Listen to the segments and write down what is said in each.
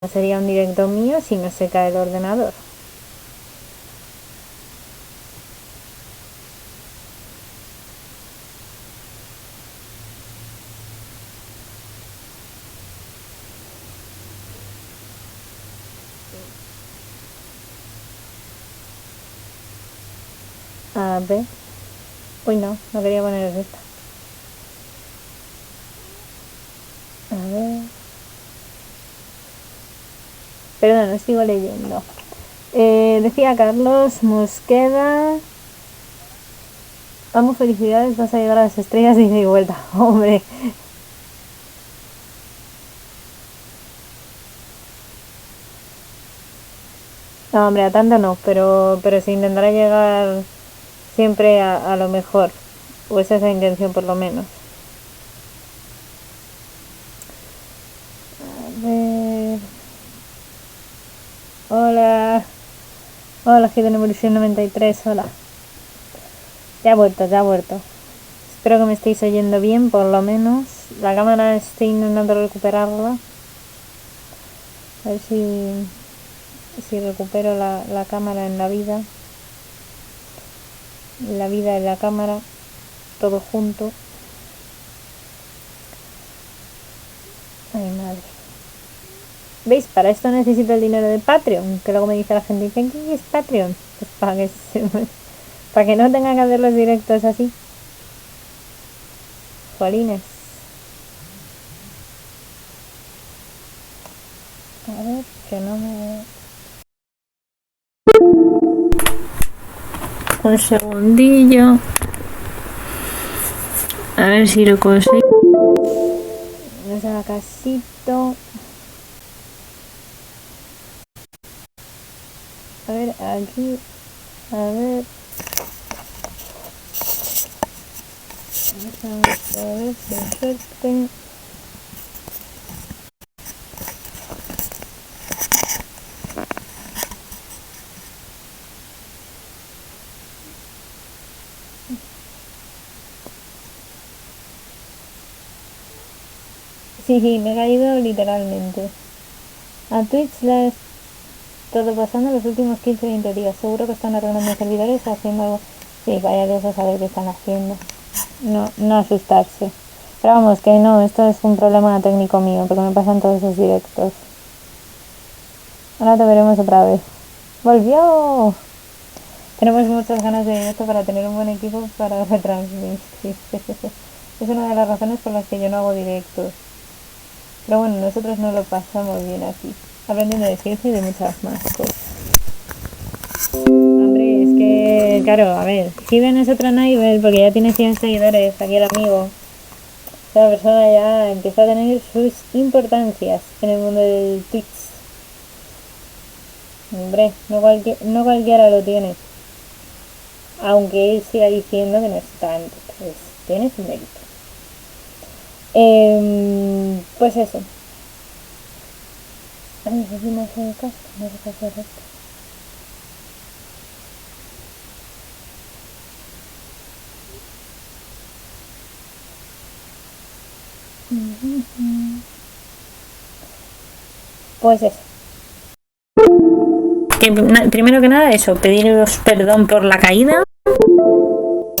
No sería un directo mío si no se cae el ordenador. A ver. Uy, no quería poner esta. A ver. Perdón, sigo leyendo. Decía Carlos Mosqueda. Vamos, felicidades, vas a llegar a las estrellas y de vuelta. Hombre. No, hombre, a tanto no, pero se intentará llegar siempre a lo mejor. O esa es la intención por lo menos. A ver. Hola. Hola, Hidden Evolution 93, hola. Ya ha vuelto, ya ha vuelto. Espero que me estéis oyendo bien, por lo menos. La cámara estoy intentando recuperarla. A ver si recupero la cámara en la vida. La vida de la cámara. Todo junto. Ay, madre. ¿Veis? Para esto necesito el dinero de Patreon. Que luego me dice la gente, ¿qué es Patreon? Pues para que no tenga que hacer los directos así. Jolines. A ver, que no me... Un segundillo. A ver si lo consigo. Vamos a la casito. A ver, aquí. A ver. Vamos a ver, suerte. Sí, me he caído literalmente. A Twitch le he estado pasando los últimos 15-20 días. Seguro que están arreglando servidores haciendo algo. Sí, vaya Dios a saber qué están haciendo. No asustarse. Pero vamos, que no, esto es un problema técnico mío, porque me pasan todos esos directos. Ahora te veremos otra vez. ¡Volvió! Tenemos muchas ganas de esto para tener un buen equipo para retransmitir. Es una de las razones por las que yo no hago directos. Pero bueno, nosotros no lo pasamos bien aquí, aprendiendo de ciencia y de muchas más cosas. Hombre, es que, claro, a ver, Steven es otro nivel porque ya tiene 100 seguidores, aquí el amigo. La persona ya empieza a tener sus importancias en el mundo del Twitch. Hombre, no cualquiera lo tiene. Aunque él siga diciendo que no es tanto, pues tiene su mérito. Pues eso. Ay, si no hace caso, no sé qué hacer esto. Pues eso. Primero que nada, eso, pediros perdón por la caída.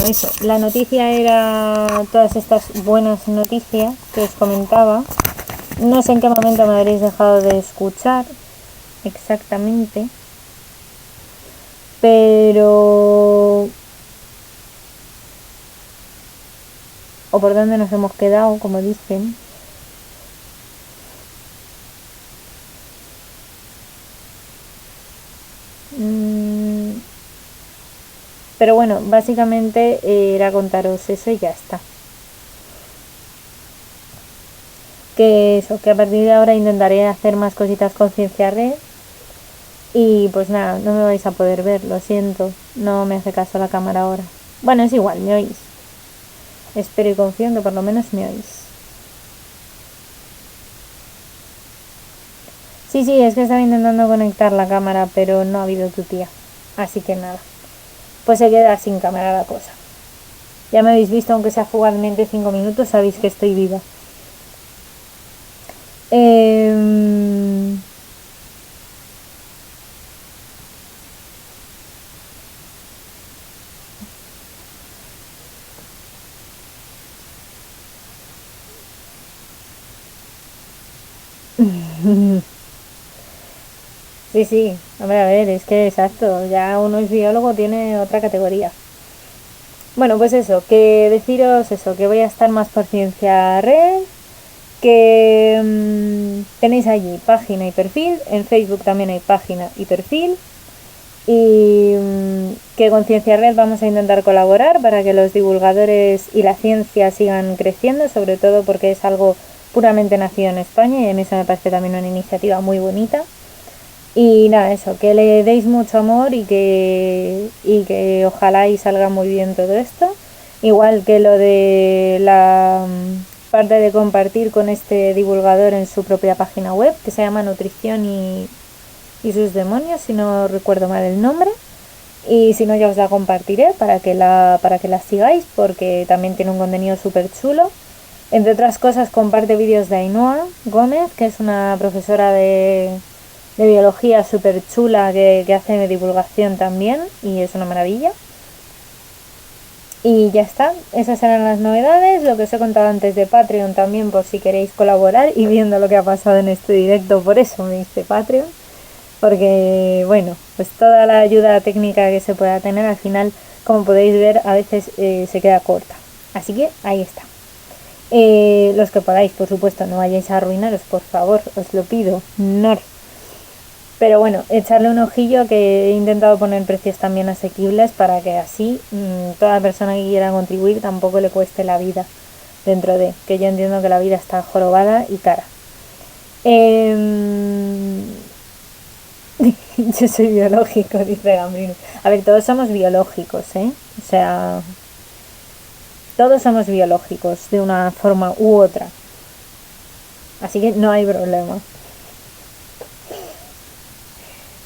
Eso, la noticia era todas estas buenas noticias que os comentaba. No sé en qué momento me habréis dejado de escuchar exactamente, pero... o por dónde nos hemos quedado, como dicen. Pero bueno, básicamente era contaros eso y ya está. Que eso, que a partir de ahora intentaré hacer más cositas con Ciencia Red. Y pues nada, no me vais a poder ver, lo siento. No me hace caso la cámara ahora. Bueno, es igual, me oís. Espero y confío en que por lo menos me oís. Sí, es que estaba intentando conectar la cámara, pero no ha habido tu tía. Así que nada. Pues se queda sin cámara la cosa. Ya me habéis visto, aunque sea fugazmente 5 minutos, sabéis que estoy viva. Sí, sí, hombre, a ver, es que exacto, ya uno es biólogo, tiene otra categoría. Bueno, pues eso, que deciros eso, que voy a estar más por Ciencia Red, que tenéis allí página y perfil, en Facebook también hay página y perfil, y que con Ciencia Red vamos a intentar colaborar para que los divulgadores y la ciencia sigan creciendo, sobre todo porque es algo puramente nacido en España y a mí eso me parece también una iniciativa muy bonita. Y nada, eso, que le deis mucho amor y que ojalá y salga muy bien todo esto. Igual que lo de la parte de compartir con este divulgador en su propia página web, que se llama Nutrición y sus demonios, si no recuerdo mal el nombre. Y si no, ya os la compartiré para que la sigáis, porque también tiene un contenido súper chulo. Entre otras cosas, comparte vídeos de Ainhoa Gómez, que es una profesora de biología súper chula que hace divulgación también, y es una maravilla. Y ya está, esas eran las novedades, lo que os he contado antes de Patreon también, por si queréis colaborar y viendo lo que ha pasado en este directo, por eso me hice Patreon, porque bueno, pues toda la ayuda técnica que se pueda tener al final, como podéis ver, a veces se queda corta. Así que ahí está. Los que podáis, por supuesto, no vayáis a arruinaros, por favor, os lo pido, no. Pero bueno, echarle un ojillo, que he intentado poner precios también asequibles para que así toda persona que quiera contribuir tampoco le cueste la vida dentro de, que yo entiendo que la vida está jorobada y cara. Yo soy biológico, dice Gambrino. A ver, todos somos biológicos, ¿eh? O sea, todos somos biológicos de una forma u otra. Así que no hay problema.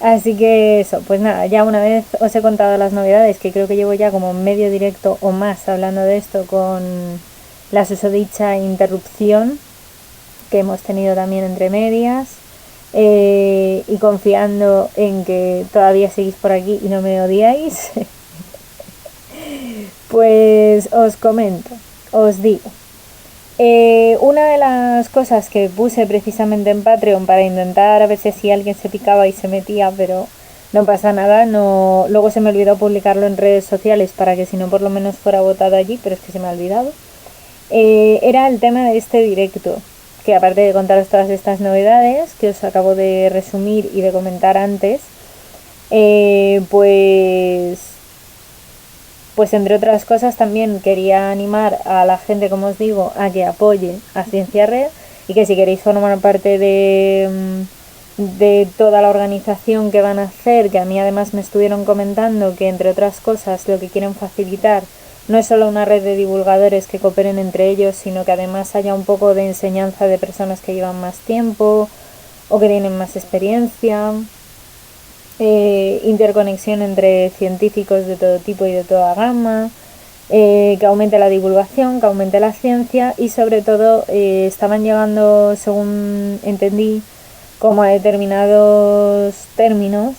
Así que eso, pues nada, ya una vez os he contado las novedades, que creo que llevo ya como medio directo o más hablando de esto con la susodicha interrupción que hemos tenido también entre medias, y confiando en que todavía seguís por aquí y no me odiáis, pues os comento, os digo. Una de las cosas que puse precisamente en Patreon para intentar a ver si alguien se picaba y se metía, pero no pasa nada, no, luego se me olvidó publicarlo en redes sociales para que si no por lo menos fuera votado allí, pero es que se me ha olvidado. Era el tema de este directo, que aparte de contaros todas estas novedades que os acabo de resumir y de comentar antes, pues entre otras cosas también quería animar a la gente, como os digo, a que apoye a Ciencia Red, y que si queréis formar parte de toda la organización que van a hacer, que a mí además me estuvieron comentando que entre otras cosas lo que quieren facilitar no es solo una red de divulgadores que cooperen entre ellos, sino que además haya un poco de enseñanza de personas que llevan más tiempo o que tienen más experiencia. Interconexión entre científicos de todo tipo y de toda gama, que aumente la divulgación, que aumente la ciencia, y sobre todo estaban llegando, según entendí, como a determinados términos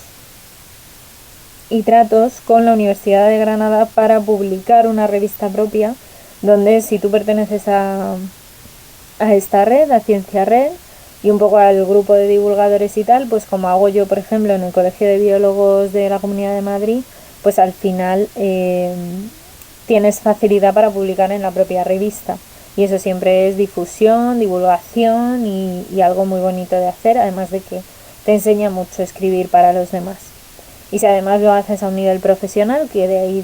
y tratos con la Universidad de Granada para publicar una revista propia donde, si tú perteneces a esta red, a Ciencia Red, y un poco al grupo de divulgadores y tal, pues como hago yo, por ejemplo, en el Colegio de Biólogos de la Comunidad de Madrid, pues al final tienes facilidad para publicar en la propia revista. Y eso siempre es difusión, divulgación y algo muy bonito de hacer, además de que te enseña mucho escribir para los demás. Y si además lo haces a un nivel profesional, que de ahí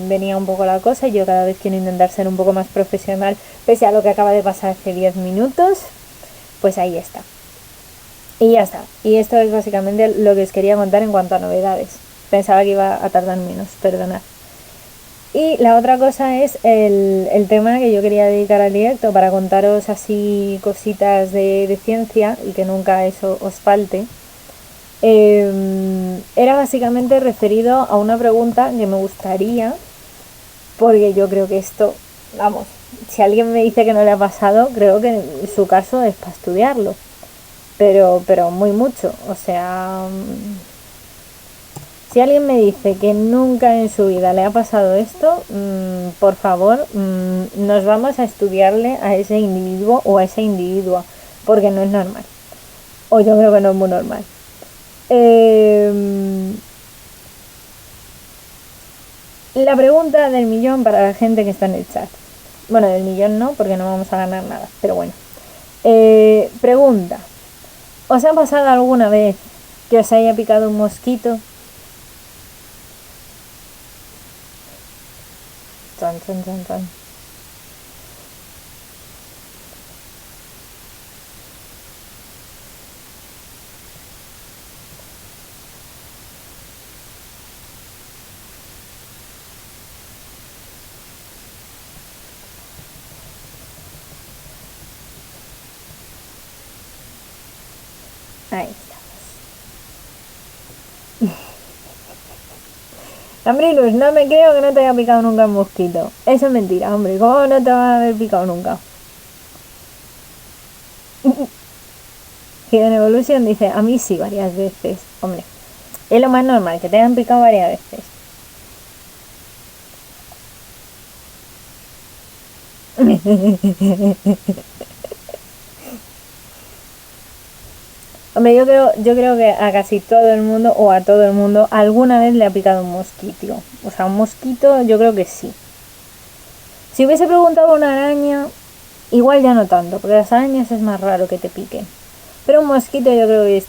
venía un poco la cosa, y yo cada vez quiero intentar ser un poco más profesional, pese a lo que acaba de pasar hace 10 minutos, pues ahí está. Y ya está. Y esto es básicamente lo que os quería contar en cuanto a novedades. Pensaba que iba a tardar menos, perdonad. Y la otra cosa es el tema que yo quería dedicar al directo para contaros así cositas de ciencia y que nunca eso os falte. Era básicamente referido a una pregunta que me gustaría, porque yo creo que esto, vamos, si alguien me dice que no le ha pasado, creo que en su caso es para estudiarlo, pero muy mucho. O sea, si alguien me dice que nunca en su vida le ha pasado esto, por favor, nos vamos a estudiarle a ese individuo o a esa individua, porque no es normal. O yo creo que no es muy normal. La pregunta del millón para la gente que está en el chat. Bueno, del millón no, porque no vamos a ganar nada, pero bueno. Pregunta. ¿Os ha pasado alguna vez que os haya picado un mosquito? Chan, chan, chan, chan. Ahí estamos. Gambrinus, no me creo que no te haya picado nunca un mosquito. Eso es mentira, hombre. ¿Cómo no te va a haber picado nunca? Hidden Evolution dice, a mí sí, varias veces. Hombre, es lo más normal, que te hayan picado varias veces. Hombre, yo creo que a casi todo el mundo, o a todo el mundo, alguna vez le ha picado un mosquito. O sea, un mosquito yo creo que sí. Si hubiese preguntado a una araña, igual ya no tanto, porque las arañas es más raro que te piquen. Pero un mosquito yo creo que es,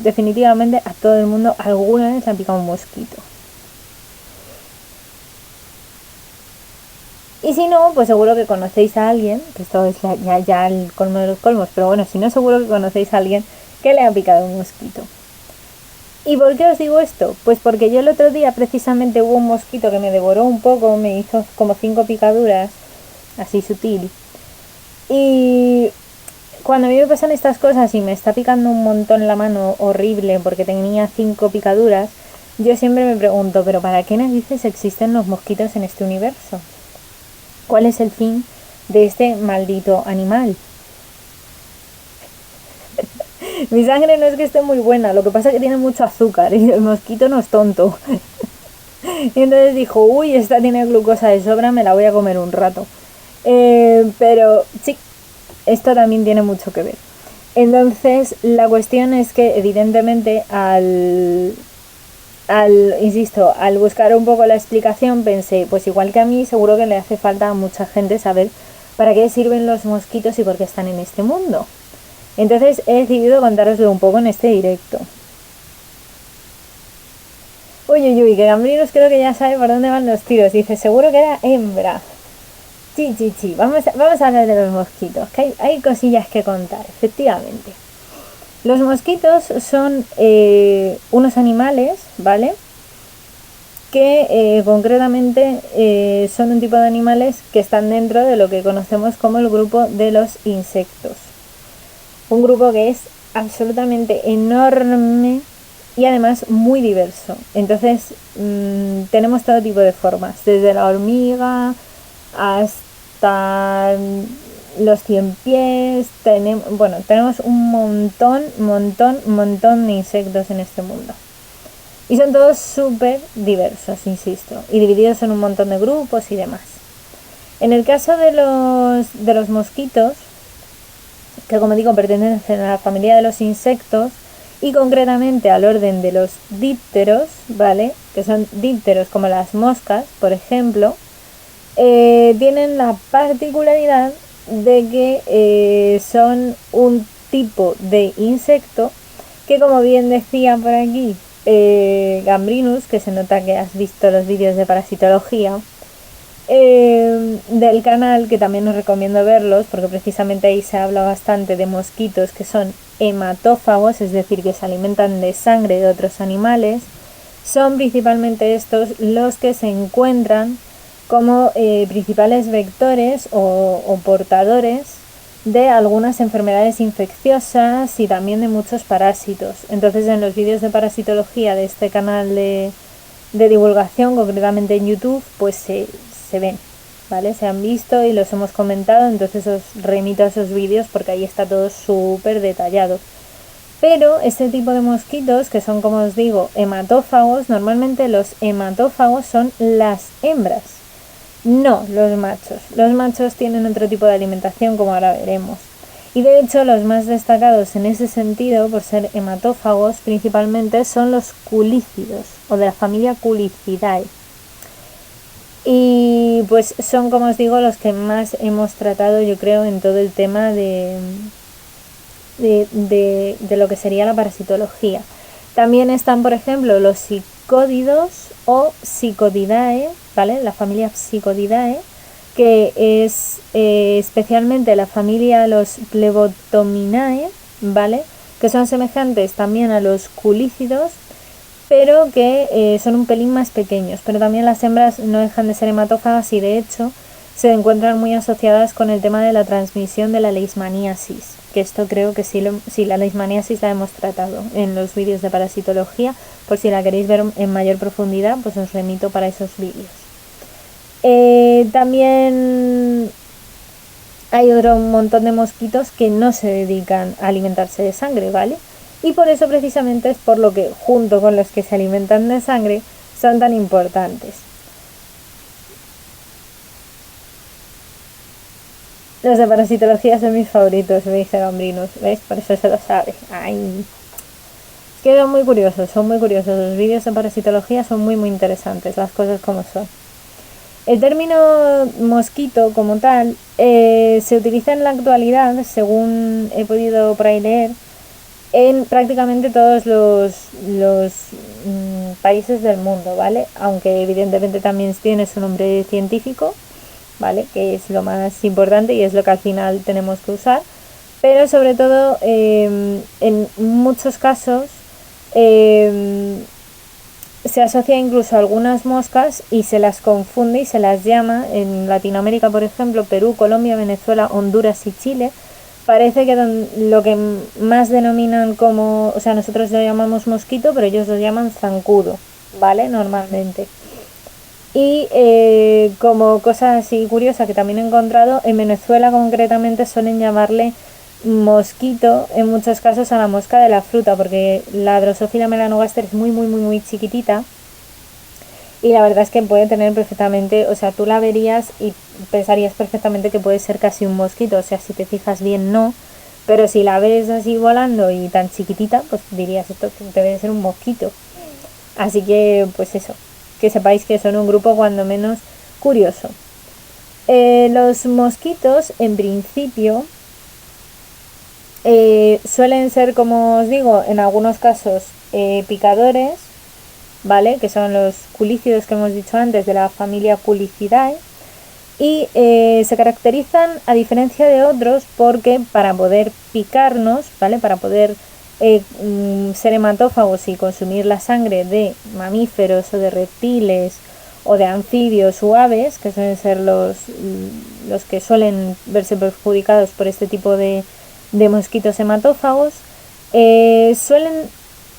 definitivamente a todo el mundo alguna vez le ha picado un mosquito. Y si no, pues seguro que conocéis a alguien, que esto es ya el colmo de los colmos, pero bueno, si no, seguro que conocéis a alguien que le ha picado un mosquito. ¿Y por qué os digo esto? Pues porque yo el otro día precisamente hubo un mosquito que me devoró un poco, me hizo como 5 picaduras, así sutil. Y cuando a mí me pasan estas cosas y me está picando un montón la mano horrible porque tenía 5 picaduras, yo siempre me pregunto, ¿pero para qué narices existen los mosquitos en este universo? ¿Cuál es el fin de este maldito animal? Mi sangre no es que esté muy buena, lo que pasa es que tiene mucho azúcar y el mosquito no es tonto. Y entonces dijo, uy, esta tiene glucosa de sobra, me la voy a comer un rato. Pero sí, esto también tiene mucho que ver. Entonces, la cuestión es que evidentemente insisto, al buscar un poco la explicación pensé, pues igual que a mí, seguro que le hace falta a mucha gente saber para qué sirven los mosquitos y por qué están en este mundo. Entonces he decidido contároslo un poco en este directo. Uy, que Gambrinus creo que ya sabe por dónde van los tiros. Dice, seguro que era hembra. Sí, vamos a hablar de los mosquitos, que hay cosillas que contar, efectivamente. Los mosquitos son unos animales, ¿vale? Que concretamente son un tipo de animales que están dentro de lo que conocemos como el grupo de los insectos. Un grupo que es absolutamente enorme y además muy diverso. Entonces tenemos todo tipo de formas, desde la hormiga hasta los 100 pies. Tenemos un montón de insectos en este mundo. Y son todos súper diversos, insisto, y divididos en un montón de grupos y demás. En el caso de los mosquitos, que como digo pertenecen a la familia de los insectos y concretamente al orden de los dípteros, ¿vale? Que son dípteros como las moscas, por ejemplo, tienen la particularidad de que son un tipo de insecto que, como bien decía por aquí Gambrinus, que se nota que has visto los vídeos de parasitología del canal, que también os recomiendo verlos porque precisamente ahí se habla bastante de mosquitos que son hematófagos, es decir, que se alimentan de sangre de otros animales. Son principalmente estos los que se encuentran como principales vectores o portadores de algunas enfermedades infecciosas y también de muchos parásitos. Entonces, en los vídeos de parasitología de este canal de divulgación, concretamente en YouTube, pues se ven, ¿vale? Se han visto y los hemos comentado, entonces os remito a esos vídeos porque ahí está todo súper detallado. Pero este tipo de mosquitos, que son, como os digo, hematófagos, normalmente los hematófagos son las hembras, no los machos. Los machos tienen otro tipo de alimentación, como ahora veremos. Y de hecho los más destacados en ese sentido, por ser hematófagos principalmente, son los culícidos, o de la familia Culicidae. Y pues son, como os digo, los que más hemos tratado, yo creo, en todo el tema de lo que sería la parasitología. También están, por ejemplo, los psicódidos o Psicodidae, ¿vale? La familia Psicodidae, que es especialmente la familia los Plebotominae, ¿vale? Que son semejantes también a los culícidos, pero que son un pelín más pequeños. Pero también las hembras no dejan de ser hematófagas y de hecho se encuentran muy asociadas con el tema de la transmisión de la leishmaniasis, que esto creo que sí, la leishmaniasis la hemos tratado en los vídeos de parasitología. Por si la queréis ver en mayor profundidad, pues os remito para esos vídeos. También hay otro montón de mosquitos que no se dedican a alimentarse de sangre, ¿vale? Y por eso precisamente es por lo que, junto con los que se alimentan de sangre, son tan importantes. Los de parasitología son mis favoritos, dice Gambrinus, ¿veis? Por eso se lo sabe. Ay. Es que son muy curiosos. Los vídeos de parasitología son muy interesantes, las cosas como son. El término mosquito como tal se utiliza en la actualidad, según he podido por ahí leer, en prácticamente todos los países del mundo, ¿vale? Aunque evidentemente también tiene su nombre científico, ¿vale? Que es lo más importante y es lo que al final tenemos que usar. Pero sobre todo, en muchos casos, se asocia incluso a algunas moscas y se las confunde y se las llama, en Latinoamérica, por ejemplo, Perú, Colombia, Venezuela, Honduras y Chile, parece que lo que más denominan como, o sea, nosotros lo llamamos mosquito, pero ellos lo llaman zancudo, ¿vale? Normalmente. Y como cosa así curiosa que también he encontrado, en Venezuela concretamente suelen llamarle mosquito en muchos casos a la mosca de la fruta, porque la Drosophila melanogaster es muy chiquitita y la verdad es que puede tener perfectamente, o sea, tú la verías y pensarías perfectamente que puede ser casi un mosquito, o sea, si te fijas bien no, pero si la ves así volando y tan chiquitita, pues dirías esto debe ser un mosquito. Así que pues eso, que sepáis que son un grupo cuando menos curioso. Los mosquitos en principio suelen ser, como os digo, en algunos casos picadores, ¿vale? Que son los culícidos que hemos dicho antes, de la familia Culicidae, y se caracterizan, a diferencia de otros, porque para poder picarnos, ¿vale? Para poder ser hematófagos y consumir la sangre de mamíferos o de reptiles o de anfibios o aves, que suelen ser los que suelen verse perjudicados por este tipo de mosquitos hematófagos, suelen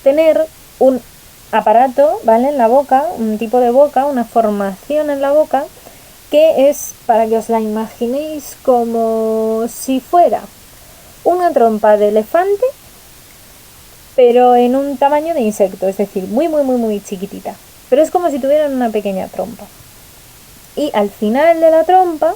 tener un aparato, ¿vale? En la boca, un tipo de boca, una formación en la boca, que es, para que os la imaginéis, como si fuera una trompa de elefante, pero en un tamaño de insecto, es decir, muy chiquitita. Pero es como si tuvieran una pequeña trompa. Y al final de la trompa,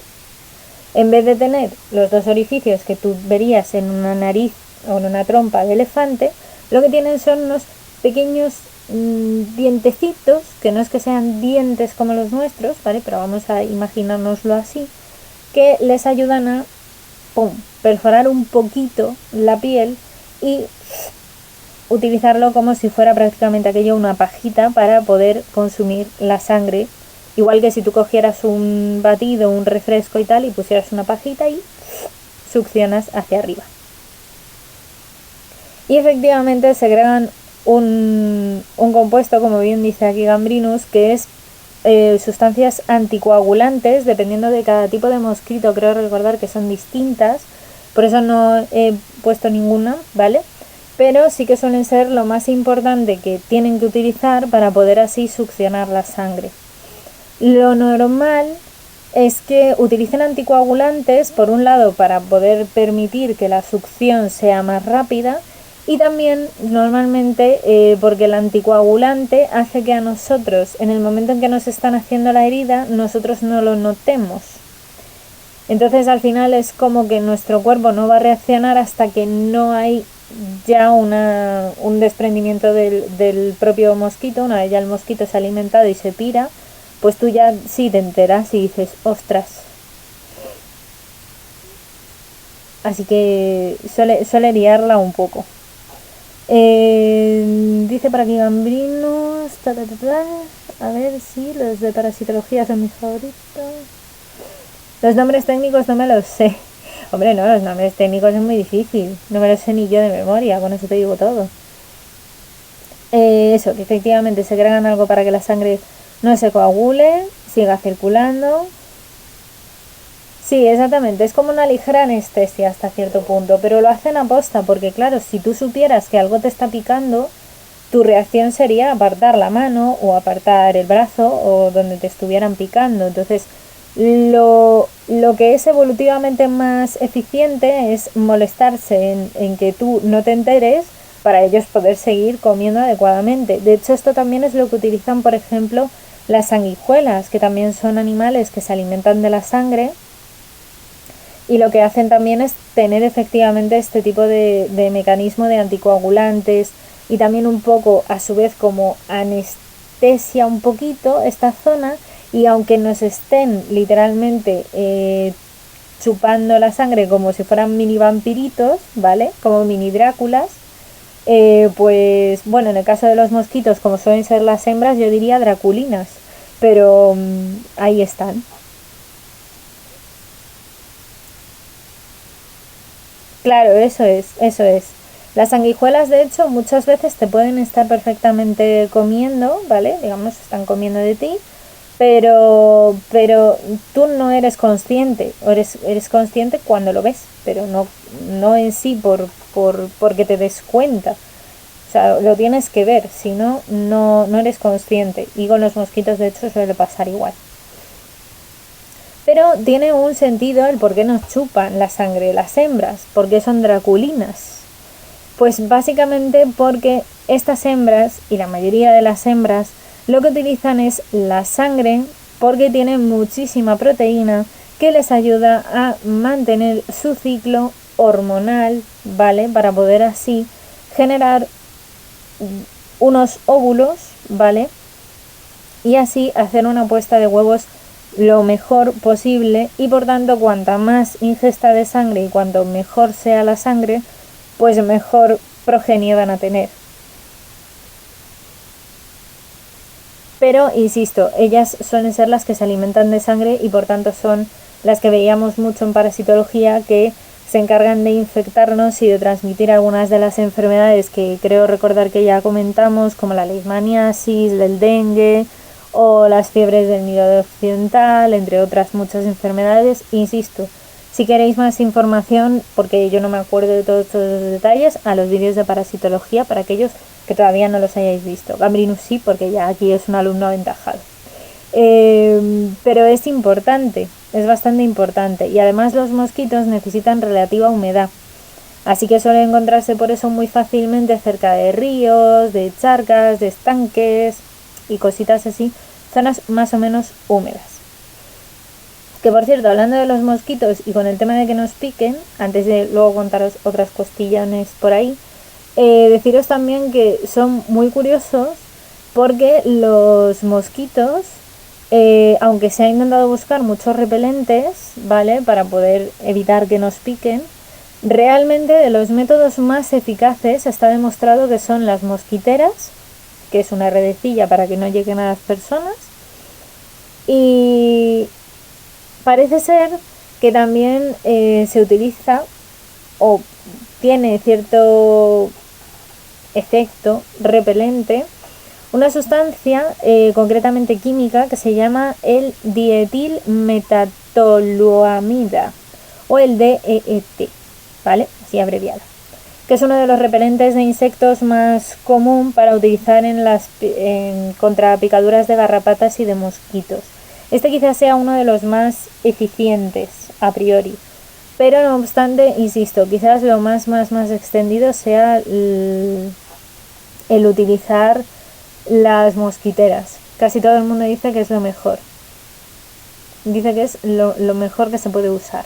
en vez de tener los dos orificios que tú verías en una nariz o en una trompa de elefante, lo que tienen son unos pequeños dientecitos, que no es que sean dientes como los nuestros, ¿vale? Pero vamos a imaginárnoslo así, que les ayudan a perforar un poquito la piel y utilizarlo como si fuera prácticamente aquello una pajita para poder consumir la sangre. Igual que si tú cogieras un batido, un refresco y tal, y pusieras una pajita y succionas hacia arriba. Y efectivamente segregan un compuesto, como bien dice aquí Gambrinus, que es sustancias anticoagulantes, dependiendo de cada tipo de mosquito. Creo recordar que son distintas, por eso no he puesto ninguna, ¿vale? Pero sí que suelen ser lo más importante que tienen que utilizar para poder así succionar la sangre. Lo normal es que utilicen anticoagulantes, por un lado, para poder permitir que la succión sea más rápida, y también normalmente porque el anticoagulante hace que a nosotros, en el momento en que nos están haciendo la herida, nosotros no lo notemos. Entonces al final es como que nuestro cuerpo no va a reaccionar hasta que no hay ya un desprendimiento del propio mosquito. Una vez ya el mosquito se ha alimentado y se pira, pues tú ya sí te enteras y dices, ostras. Así que suele liarla un poco. Dice por aquí Gambrinos. A ver si los de parasitología son mis favoritos. Los nombres técnicos no me los sé. Hombre, no, los nombres técnicos es muy difícil. No me los sé ni yo de memoria, con eso te digo todo. Eso, que efectivamente se agregan algo para que la sangre no se coagule, siga circulando. Sí, exactamente, es como una ligera anestesia hasta cierto punto, pero lo hacen a posta porque claro, si tú supieras que algo te está picando, tu reacción sería apartar la mano o apartar el brazo o donde te estuvieran picando. Entonces, lo que es evolutivamente más eficiente es molestarse en que tú no te enteres para ellos poder seguir comiendo adecuadamente. De hecho, esto también es lo que utilizan, por ejemplo, las sanguijuelas, que también son animales que se alimentan de la sangre y lo que hacen también es tener efectivamente este tipo de mecanismo de anticoagulantes y también un poco a su vez como anestesia un poquito esta zona, y aunque nos estén literalmente chupando la sangre como si fueran mini vampiritos, ¿vale? Como mini Dráculas, pues bueno, en el caso de los mosquitos, como suelen ser las hembras, yo diría draculinas, pero ahí están. Claro, eso es, eso es. Las sanguijuelas, de hecho, muchas veces te pueden estar perfectamente comiendo, ¿vale? Digamos, están comiendo de ti, pero tú no eres consciente, o eres consciente cuando lo ves, pero no en sí porque te des cuenta. O sea, lo tienes que ver, si no, no eres consciente. Y con los mosquitos, de hecho, suele pasar igual. Pero tiene un sentido el por qué nos chupan la sangre las hembras, porque son draculinas. Pues básicamente porque estas hembras, y la mayoría de las hembras, lo que utilizan es la sangre porque tienen muchísima proteína que les ayuda a mantener su ciclo hormonal, ¿vale? Para poder así generar unos óvulos, ¿vale? Y así hacer una puesta de huevos lo mejor posible, y por tanto cuanta más ingesta de sangre y cuanto mejor sea la sangre, pues mejor progenie van a tener. Pero, insisto, ellas suelen ser las que se alimentan de sangre y por tanto son las que veíamos mucho en parasitología, que se encargan de infectarnos y de transmitir algunas de las enfermedades que creo recordar que ya comentamos, como la leishmaniasis, el dengue o las fiebres del Nilo occidental, entre otras muchas enfermedades. Insisto, si queréis más información, porque yo no me acuerdo de todos los detalles, a los vídeos de parasitología para aquellos que todavía no los hayáis visto. Gambrinus sí, porque ya aquí es un alumno aventajado. Pero es importante, es bastante importante, y además los mosquitos necesitan relativa humedad, así que suelen encontrarse por eso muy fácilmente cerca de ríos, de charcas, de estanques y cositas así, zonas más o menos húmedas. Que por cierto, hablando de los mosquitos y con el tema de que nos piquen, antes de luego contaros otras costillones por ahí, deciros también que son muy curiosos porque los mosquitos, aunque se ha intentado buscar muchos repelentes, ¿vale? Para poder evitar que nos piquen, realmente de los métodos más eficaces está demostrado que son las mosquiteras, que es una redecilla para que no lleguen a las personas, y parece ser que también se utiliza o tiene cierto efecto repelente una sustancia concretamente química que se llama el dietilmetatoluamida o el DEET, ¿vale? Así abreviado, que es uno de los repelentes de insectos más común para utilizar contra picaduras de garrapatas y de mosquitos. Este quizás sea uno de los más eficientes a priori, pero no obstante, insisto, quizás lo más extendido sea el utilizar las mosquiteras. Casi todo el mundo dice que es lo mejor. Dice que es lo mejor que se puede usar.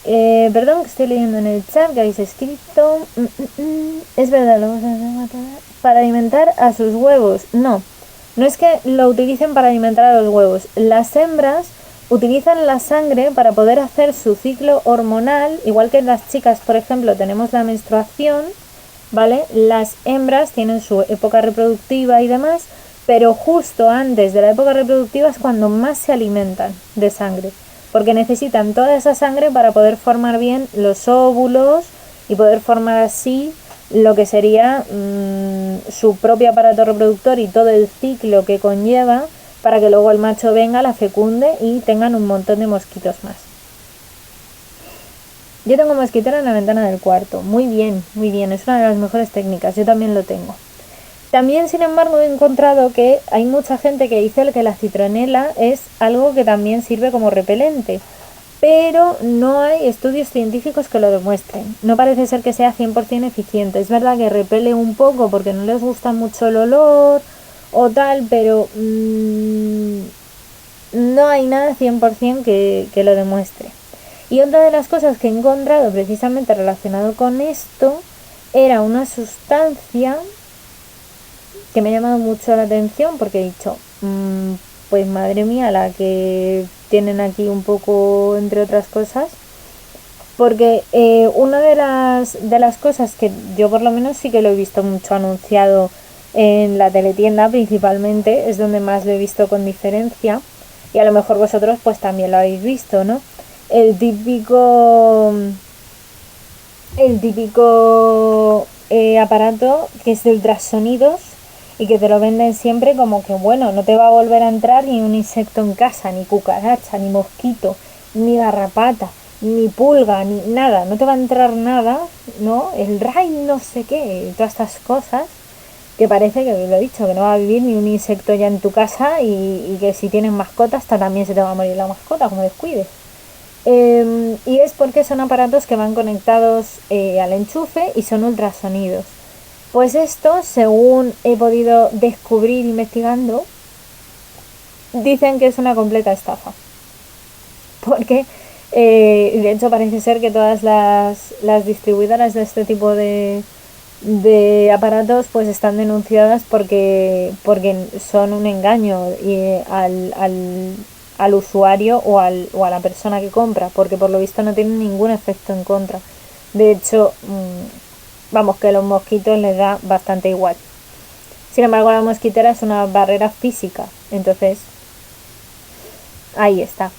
Perdón que estoy leyendo en el chat que habéis escrito. Es verdad, lo vamos a matar para alimentar a sus huevos. No es que lo utilicen para alimentar a los huevos. Las hembras utilizan la sangre para poder hacer su ciclo hormonal, igual que las chicas, por ejemplo, tenemos la menstruación, ¿vale? Las hembras tienen su época reproductiva y demás, pero justo antes de la época reproductiva es cuando más se alimentan de sangre, porque necesitan toda esa sangre para poder formar bien los óvulos y poder formar así lo que sería su propio aparato reproductor y todo el ciclo que conlleva para que luego el macho venga, la fecunde y tengan un montón de mosquitos más. Yo tengo mosquitera en la ventana del cuarto. Muy bien, es una de las mejores técnicas. Yo también lo tengo. También, sin embargo, he encontrado que hay mucha gente que dice que la citronela es algo que también sirve como repelente, pero no hay estudios científicos que lo demuestren. No parece ser que sea 100% eficiente. Es verdad que repele un poco porque no les gusta mucho el olor o tal, pero no hay nada 100% que lo demuestre. Y otra de las cosas que he encontrado precisamente relacionado con esto era una sustancia que me ha llamado mucho la atención porque he dicho, pues madre mía, la que tienen aquí un poco, entre otras cosas, porque una de las cosas que yo por lo menos sí que lo he visto mucho anunciado en la teletienda principalmente, es donde más lo he visto con diferencia, y a lo mejor vosotros pues también lo habéis visto, ¿no? El típico aparato que es de ultrasonidos y que te lo venden siempre como que bueno, no te va a volver a entrar ni un insecto en casa, ni cucaracha, ni mosquito, ni garrapata, ni pulga, ni nada, no te va a entrar nada, ¿no? El ray no sé qué, todas estas cosas que parece que lo he dicho, que no va a vivir ni un insecto ya en tu casa y que si tienes mascota hasta también se te va a morir la mascota, como descuides. Y es porque son aparatos que van conectados al enchufe y son ultrasonidos. Pues esto, según he podido descubrir investigando, dicen que es una completa estafa. Porque de hecho parece ser que todas las distribuidoras de este tipo de aparatos pues están denunciadas porque son un engaño al usuario o a la persona que compra, porque por lo visto no tienen ningún efecto en contra. De hecho, vamos, que a los mosquitos les da bastante igual. Sin embargo, la mosquitera es una barrera física, entonces ahí está.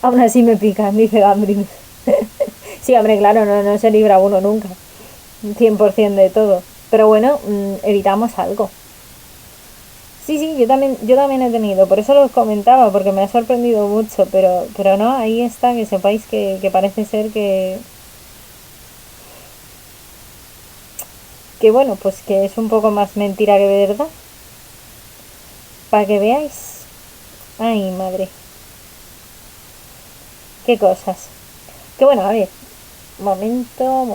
Aún así me pican, dice Gambrin. Sí, hombre, claro, no se libra uno nunca, 100% de todo. Pero bueno, evitamos algo. Sí, yo también he tenido, por eso los comentaba, porque me ha sorprendido mucho, pero no, ahí está, que sepáis que parece ser que bueno, pues que es un poco más mentira que verdad. Para que veáis. Ay, madre. Qué cosas. Que bueno, a ver. Momento.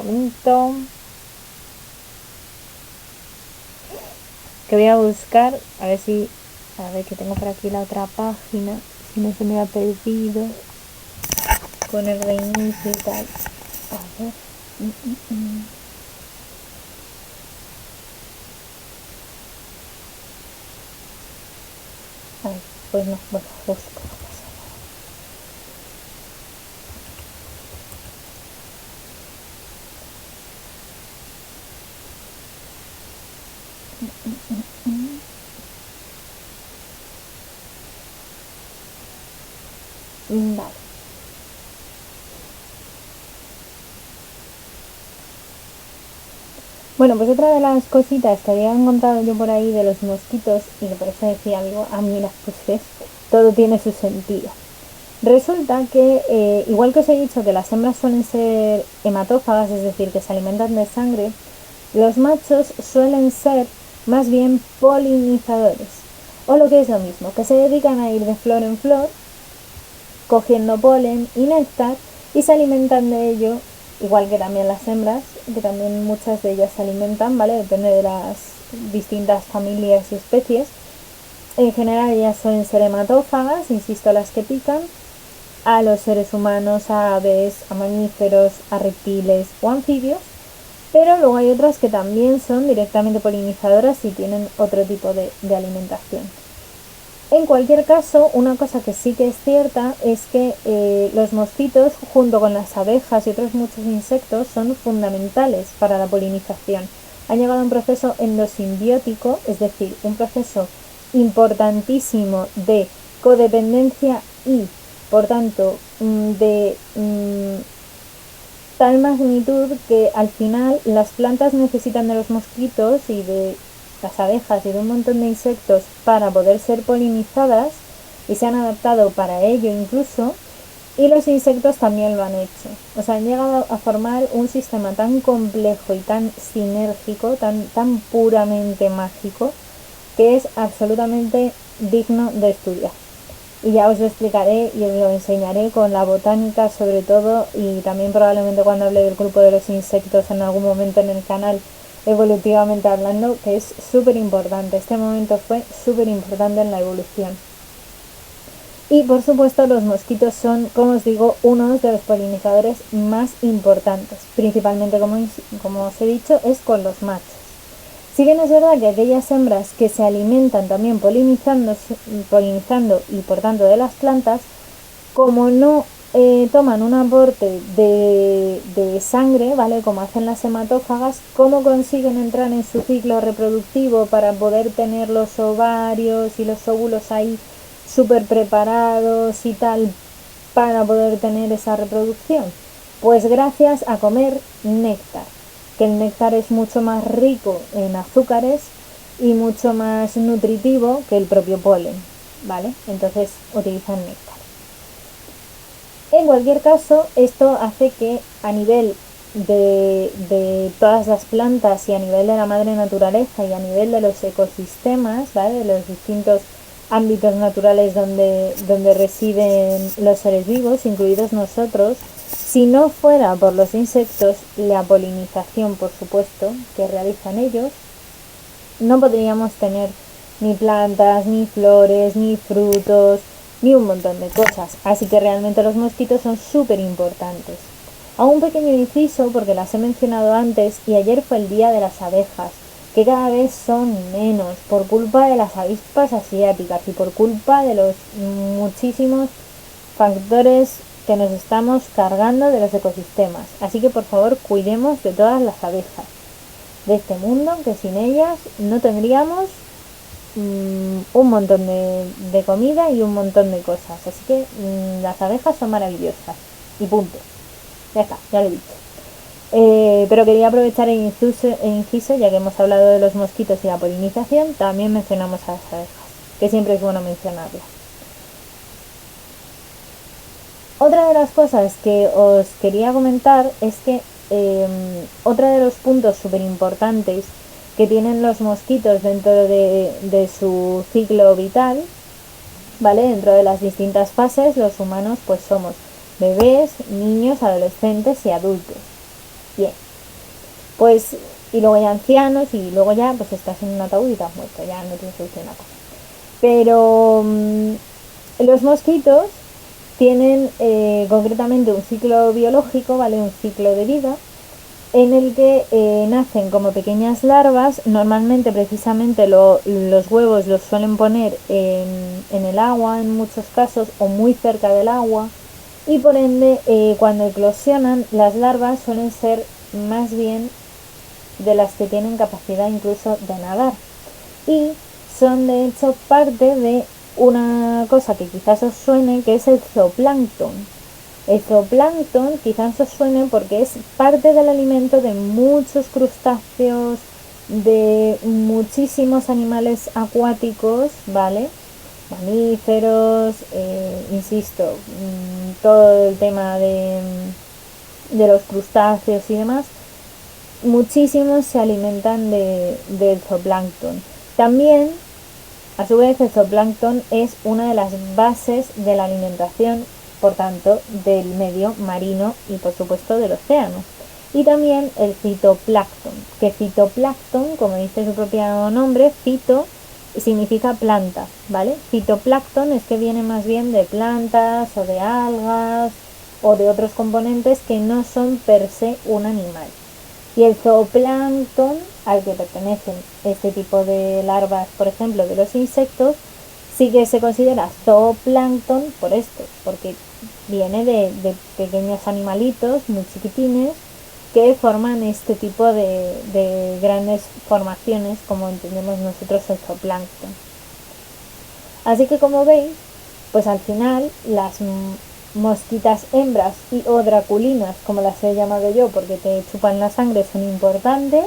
Que voy a buscar, a ver que tengo por aquí la otra página, si no se me ha perdido, con el reinicio y tal. A ver. Ay, pues no, bueno, busco. Vale. Bueno, pues otra de las cositas que había encontrado yo por ahí de los mosquitos, y que por eso decía algo, mira, pues ves, todo tiene su sentido. Resulta que, igual que os he dicho que las hembras suelen ser hematófagas, es decir, que se alimentan de sangre, los machos suelen ser más bien polinizadores, o lo que es lo mismo, que se dedican a ir de flor en flor, cogiendo polen y néctar, y se alimentan de ello, igual que también las hembras, que también muchas de ellas se alimentan, ¿vale? Depende de las distintas familias y especies, En general ellas suelen ser hematófagas, insisto, las que pican a los seres humanos, a aves, a mamíferos, a reptiles o anfibios, pero luego hay otras que también son directamente polinizadoras y tienen otro tipo de alimentación. En cualquier caso, una cosa que sí que es cierta es que los mosquitos, junto con las abejas y otros muchos insectos, son fundamentales para la polinización. Han llegado a un proceso endosimbiótico, es decir, un proceso importantísimo de codependencia y, por tanto, de tal magnitud que al final las plantas necesitan de los mosquitos y de las abejas y de un montón de insectos para poder ser polinizadas, y se han adaptado para ello incluso, y los insectos también lo han hecho. O sea, han llegado a formar un sistema tan complejo y tan sinérgico, tan puramente mágico, que es absolutamente digno de estudiar. Y ya os lo explicaré y os lo enseñaré con la botánica sobre todo, y también probablemente cuando hable del grupo de los insectos en algún momento en el canal, evolutivamente hablando, que es súper importante. Este momento fue súper importante en la evolución. Y por supuesto los mosquitos son, como os digo, uno de los polinizadores más importantes. Principalmente, como os he dicho, es con los machos. Si bien es verdad que aquellas hembras que se alimentan también polinizando y por tanto de las plantas, como no toman un aporte de sangre, ¿vale? Como hacen las hematófagas, ¿cómo consiguen entrar en su ciclo reproductivo para poder tener los ovarios y los óvulos ahí súper preparados y tal para poder tener esa reproducción? Pues gracias a comer néctar, que el néctar es mucho más rico en azúcares y mucho más nutritivo que el propio polen, ¿vale? Entonces utilizan néctar. En cualquier caso, esto hace que a nivel de todas las plantas y a nivel de la madre naturaleza y a nivel de los ecosistemas, ¿vale? De los distintos ámbitos naturales donde residen los seres vivos, incluidos nosotros, si no fuera por los insectos, la polinización, por supuesto, que realizan ellos, no podríamos tener ni plantas, ni flores, ni frutos, ni un montón de cosas. Así que realmente los mosquitos son súper importantes. A un pequeño inciso, porque las he mencionado antes, y ayer fue el día de las abejas, que cada vez son menos por culpa de las avispas asiáticas y por culpa de los muchísimos factores que nos estamos cargando de los ecosistemas. Así que por favor cuidemos de todas las abejas de este mundo, que sin ellas no tendríamos un montón de comida y un montón de cosas. Así que las abejas son maravillosas y punto. Ya está, ya lo he dicho. Pero quería aprovechar el inciso, ya que hemos hablado de los mosquitos y la polinización, también mencionamos a las abejas, que siempre es bueno mencionarlas. Otra de las cosas que os quería comentar es que otro de los puntos súper importantes que tienen los mosquitos dentro de su ciclo vital, ¿vale? Dentro de las distintas fases, los humanos pues somos bebés, niños, adolescentes y adultos. Bien, pues, y luego hay ancianos, y luego ya pues estás en un ataúd y te has muerto, ya no tienes solución a cosa. Pero los mosquitos tienen concretamente un ciclo biológico, ¿vale? Un ciclo de vida en el que nacen como pequeñas larvas. Normalmente precisamente los huevos los suelen poner en el agua en muchos casos, o muy cerca del agua, y por ende cuando eclosionan las larvas suelen ser más bien de las que tienen capacidad incluso de nadar, y son de hecho parte de una cosa que quizás os suene, que es el zooplancton. El zooplancton quizás os suene porque es parte del alimento de muchos crustáceos, de muchísimos animales acuáticos, ¿vale? Mamíferos, insisto, todo el tema de los crustáceos y demás. Muchísimos se alimentan del zooplancton. También, a su vez, el zooplancton es una de las bases de la alimentación, por tanto, del medio marino y por supuesto del océano. Y también el fitoplancton, que fitoplancton, como dice su propio nombre, fito significa planta, ¿vale? Fitoplancton es que viene más bien de plantas o de algas o de otros componentes que no son per se un animal. Y el zooplancton, al que pertenecen este tipo de larvas, por ejemplo, de los insectos, sí que se considera zooplancton por esto, porque viene de pequeños animalitos muy chiquitines que forman este tipo de grandes formaciones, como entendemos nosotros el zooplancton. Así que como veis, pues al final las mosquitas hembras y o draculinas, como las he llamado yo, porque te chupan la sangre, son importantes,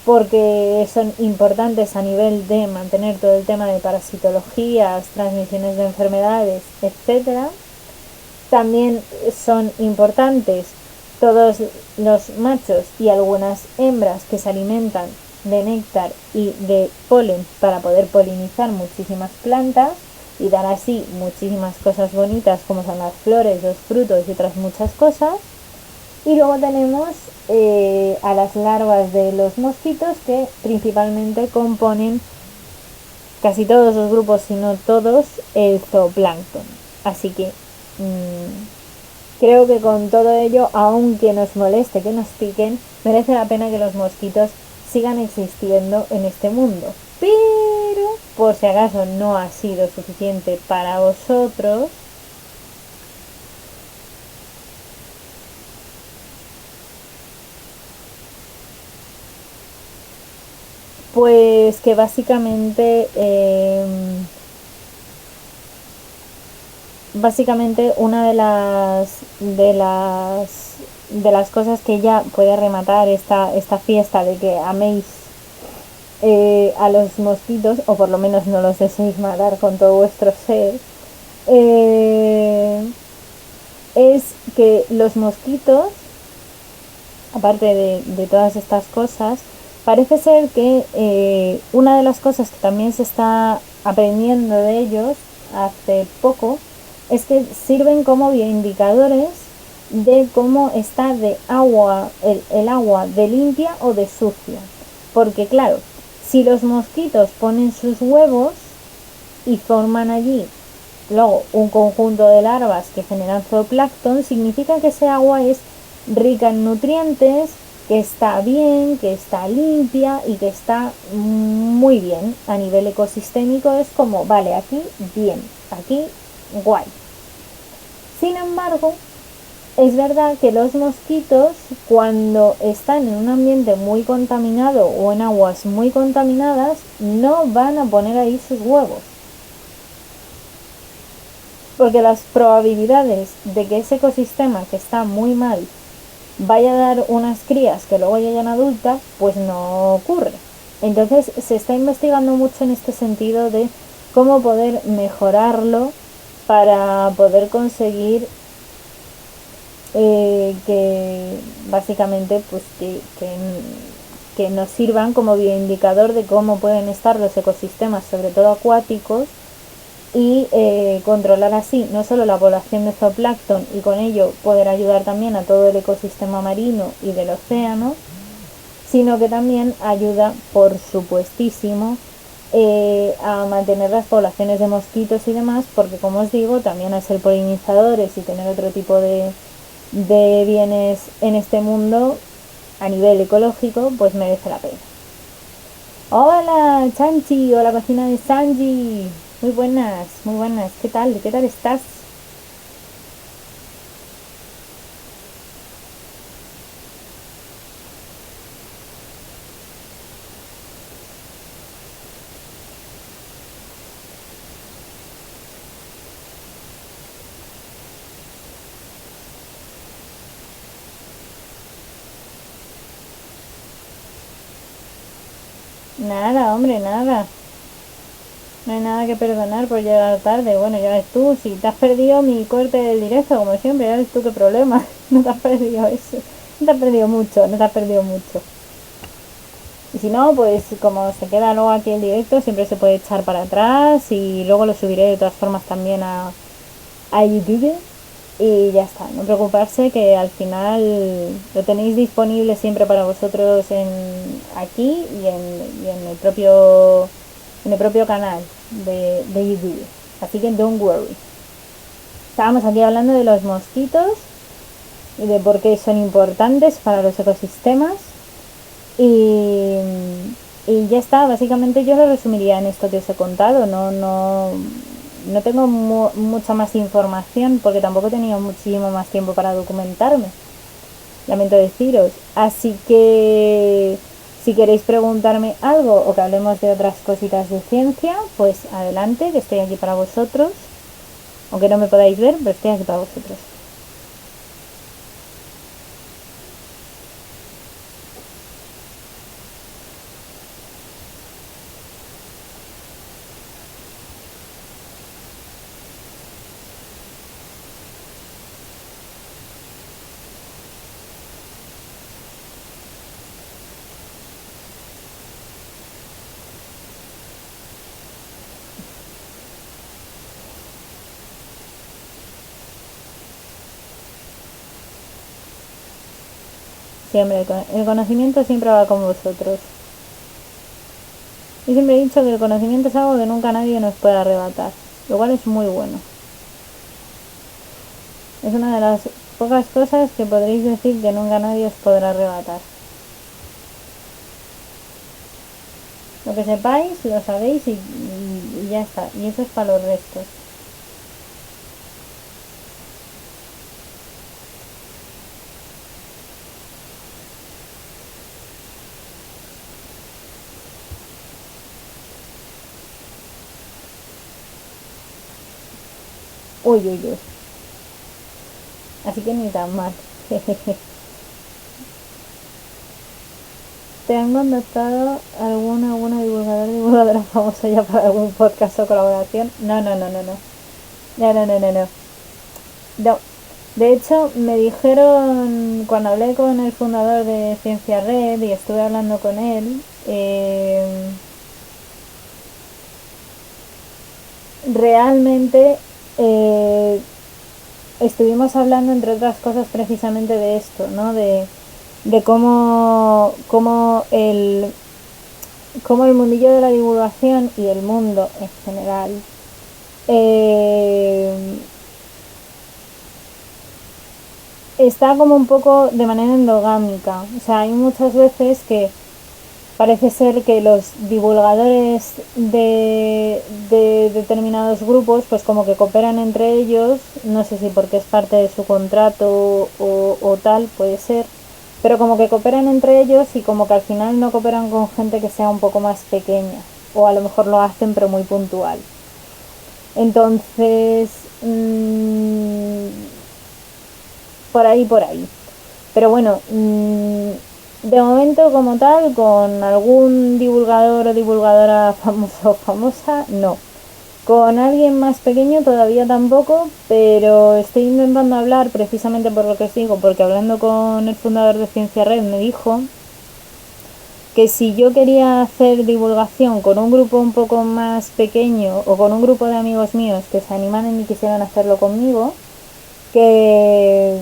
porque son importantes a nivel de mantener todo el tema de parasitologías, transmisiones de enfermedades, etcétera. También son importantes todos los machos y algunas hembras que se alimentan de néctar y de polen para poder polinizar muchísimas plantas y dar así muchísimas cosas bonitas como son las flores, los frutos y otras muchas cosas. Y luego tenemos a las larvas de los mosquitos, que principalmente componen casi todos los grupos, si no todos, el zooplancton. Así que creo que con todo ello, aunque nos moleste que nos piquen, merece la pena que los mosquitos sigan existiendo en este mundo. Pero, por si acaso no ha sido suficiente para vosotros, pues que básicamente una de las cosas que ya puede rematar esta fiesta de que améis a los mosquitos, o por lo menos no los deseéis matar con todo vuestro ser, es que los mosquitos, aparte de todas estas cosas, parece ser que una de las cosas que también se está aprendiendo de ellos hace poco es que sirven como bioindicadores de cómo está de agua, el agua de limpia o de sucia. Porque claro, si los mosquitos ponen sus huevos y forman allí luego un conjunto de larvas que generan zooplancton, significa que ese agua es rica en nutrientes, que está bien, que está limpia y que está muy bien a nivel ecosistémico. Es como, vale, aquí bien, aquí guay. Sin embargo, es verdad que los mosquitos, cuando están en un ambiente muy contaminado o en aguas muy contaminadas, no van a poner ahí sus huevos. Porque las probabilidades de que ese ecosistema, que está muy mal, vaya a dar unas crías que luego lleguen adultas, pues no ocurre. Entonces se está investigando mucho en este sentido de cómo poder mejorarlo para poder conseguir que básicamente pues que nos sirvan como bioindicador de cómo pueden estar los ecosistemas, sobre todo acuáticos, y controlar así no solo la población de zooplancton y con ello poder ayudar también a todo el ecosistema marino y del océano, sino que también ayuda, por supuestísimo, a mantener las poblaciones de mosquitos y demás, porque como os digo, también al ser polinizadores y tener otro tipo de bienes en este mundo a nivel ecológico, pues merece la pena. Hola Chanchi, hola cocina de Sanji, muy buenas, ¿qué tal? ¿Qué tal estás? Nada, hombre, nada. No hay nada que perdonar por llegar tarde. Bueno, ya ves tú, si te has perdido mi corte del directo, como siempre, ya ves tú qué problema. No te has perdido eso. No te has perdido mucho, no te has perdido mucho. Y si no, pues como se queda luego aquí el directo, siempre se puede echar para atrás y luego lo subiré de todas formas también a YouTube. Y ya está, no preocuparse que al final lo tenéis disponible siempre para vosotros aquí y en el propio en el propio canal de YouTube. Así que don't worry. Estábamos aquí hablando de los mosquitos y de por qué son importantes para los ecosistemas. Y ya está, básicamente yo lo resumiría en esto que os he contado. No tengo mucha más información porque tampoco he tenido muchísimo más tiempo para documentarme. Lamento deciros. Así que si queréis preguntarme algo o que hablemos de otras cositas de ciencia, pues adelante, que estoy aquí para vosotros. Aunque no me podáis ver, pero estoy aquí para vosotros. Siempre, el conocimiento siempre va con vosotros. Yo siempre he dicho que el conocimiento es algo que nunca nadie nos puede arrebatar, lo cual es muy bueno. Es una de las pocas cosas que podréis decir que nunca nadie os podrá arrebatar. Lo que sepáis, lo sabéis y ya está. Y eso es para los restos. Uy, uy, uy. Así que ni tan mal. ¿Te han contactado alguna divulgadora famosa ya para algún podcast o colaboración? No. No. De hecho, me dijeron, cuando hablé con el fundador de Ciencia Red y estuve hablando con él, realmente estuvimos hablando, entre otras cosas, precisamente de esto, ¿no? De cómo el mundillo de la divulgación y el mundo en general está como un poco de manera endogámica. O sea, hay muchas veces que parece ser que los divulgadores de determinados grupos pues como que cooperan entre ellos, no sé si porque es parte de su contrato o tal, puede ser, pero como que cooperan entre ellos y como que al final no cooperan con gente que sea un poco más pequeña, o a lo mejor lo hacen pero muy puntual. Entonces, por ahí. Pero bueno, de momento como tal, con algún divulgador o divulgadora famoso o famosa, no. Con alguien más pequeño todavía tampoco, pero estoy intentando hablar precisamente por lo que os digo, porque hablando con el fundador de Ciencia Red me dijo que si yo quería hacer divulgación con un grupo un poco más pequeño o con un grupo de amigos míos que se animaran y quisieran hacerlo conmigo, que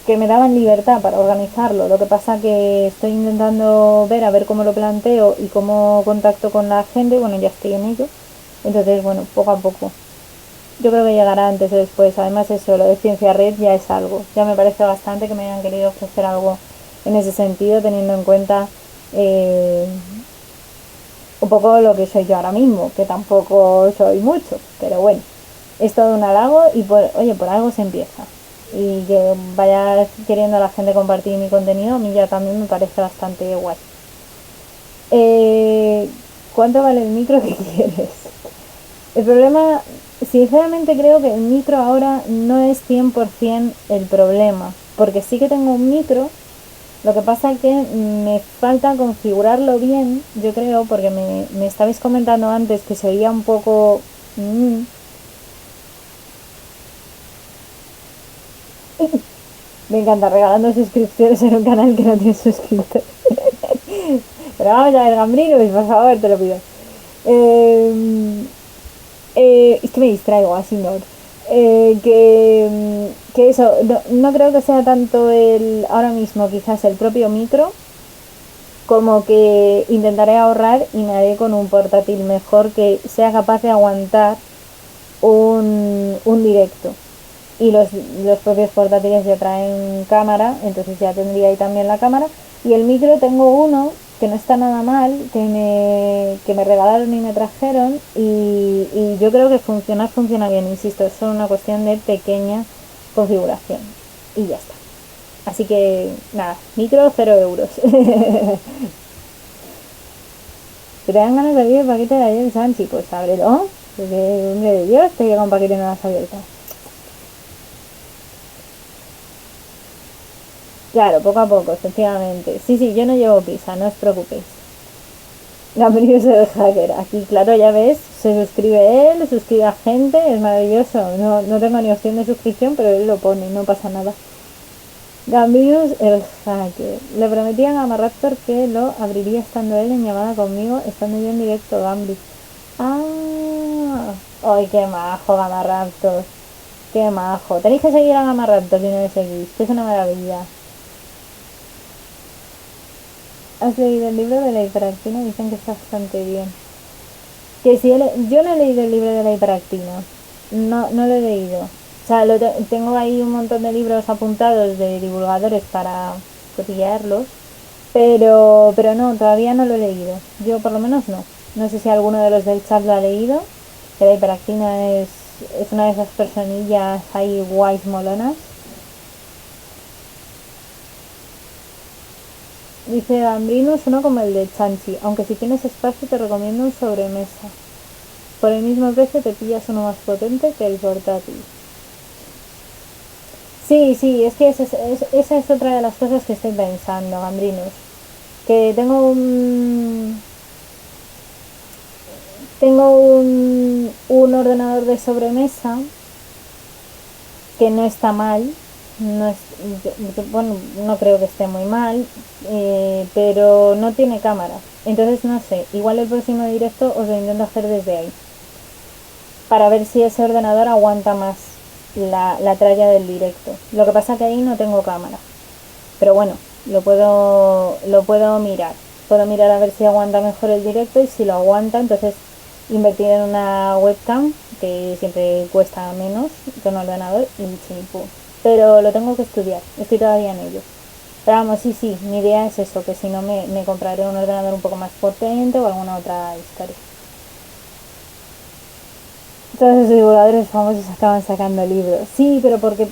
me daban libertad para organizarlo. Lo que pasa que estoy intentando ver a ver cómo lo planteo y cómo contacto con la gente. Bueno, ya estoy en ello. Entonces, bueno, poco a poco. Yo creo que llegará antes o después. Además eso, lo de Ciencia Red ya es algo. Ya me parece bastante que me hayan querido ofrecer algo en ese sentido, teniendo en cuenta un poco lo que soy yo ahora mismo, que tampoco soy mucho. Pero bueno, es todo un halago y por algo se empieza. Y que vaya queriendo la gente compartir mi contenido, a mí ya también me parece bastante guay. ¿Cuánto vale el micro que quieres? El problema, sinceramente creo que el micro ahora no es 100% el problema, porque sí que tengo un micro, lo que pasa es que me falta configurarlo bien, yo creo, porque me estabais comentando antes que se oía un poco... Me encanta regalando suscripciones en un canal que no tiene suscriptores. Pero vamos a ver, Gambrinos, por favor, te lo pido. Es que me distraigo, así no. Que eso, no creo que sea tanto ahora mismo quizás el propio micro, como que intentaré ahorrar y me haré con un portátil mejor que sea capaz de aguantar un directo. Y los propios portátiles ya traen cámara, entonces ya tendría ahí también la cámara. Y el micro tengo uno que no está nada mal, que me regalaron y me trajeron, y yo creo que funciona bien, insisto, es solo una cuestión de pequeña configuración. Y ya está. Así que nada, micro 0 euros. Si te dan ganas de abrir el paquete de ayer, Sanchi, pues ábrelo. Porque, hombre de Dios, te llega un paquete y no lo has abierto. Claro, poco a poco, efectivamente. Sí, sí, yo no llevo prisa, no os preocupéis. Gabriel es el hacker. Aquí, claro, ya ves, se suscribe él, suscribe a gente, es maravilloso. No, no tengo ni opción de suscripción, pero él lo pone, no pasa nada. Gambius el hacker. Le prometí a Gamaraptor que lo abriría estando él en llamada conmigo, estando yo en directo, Gambius. Ah, ay, qué majo, Gamaraptor. Qué majo. Tenéis que seguir a Gamaraptor si no le seguís, que es una maravilla. ¿Has leído el libro de la hiperactina? Dicen que está bastante bien. Que si yo no he leído el libro de la hiperactina. No, no lo he leído. O sea, tengo ahí un montón de libros apuntados de divulgadores para cotillarlos. Pero no, todavía no lo he leído. Yo por lo menos no. No sé si alguno de los del chat lo ha leído. Que la hiperactina es una de esas personillas ahí guays molonas. Dice Gambrinus, uno como el de Chanchi. Aunque si tienes espacio te recomiendo un sobremesa. Por el mismo precio te pillas uno más potente que el portátil. Sí, sí, es que esa es otra de las cosas que estoy pensando, Gambrinus. Que tengo un ordenador de sobremesa que no está mal, no es, bueno, no creo que esté muy mal, pero no tiene cámara. Entonces no sé, igual el próximo directo os lo intento hacer desde ahí, para ver si ese ordenador aguanta más la tralla del directo. Lo que pasa que ahí no tengo cámara, pero bueno, lo puedo mirar. Puedo mirar a ver si aguanta mejor el directo, y si lo aguanta, entonces invertir en una webcam que siempre cuesta menos que un ordenador y chimpú. Pero lo tengo que estudiar, estoy todavía en ello. Pero vamos, sí, sí, mi idea es eso, que si no me compraré un ordenador un poco más potente o alguna otra historia. Todos los divulgadores famosos acaban sacando libros. Sí, pero porque,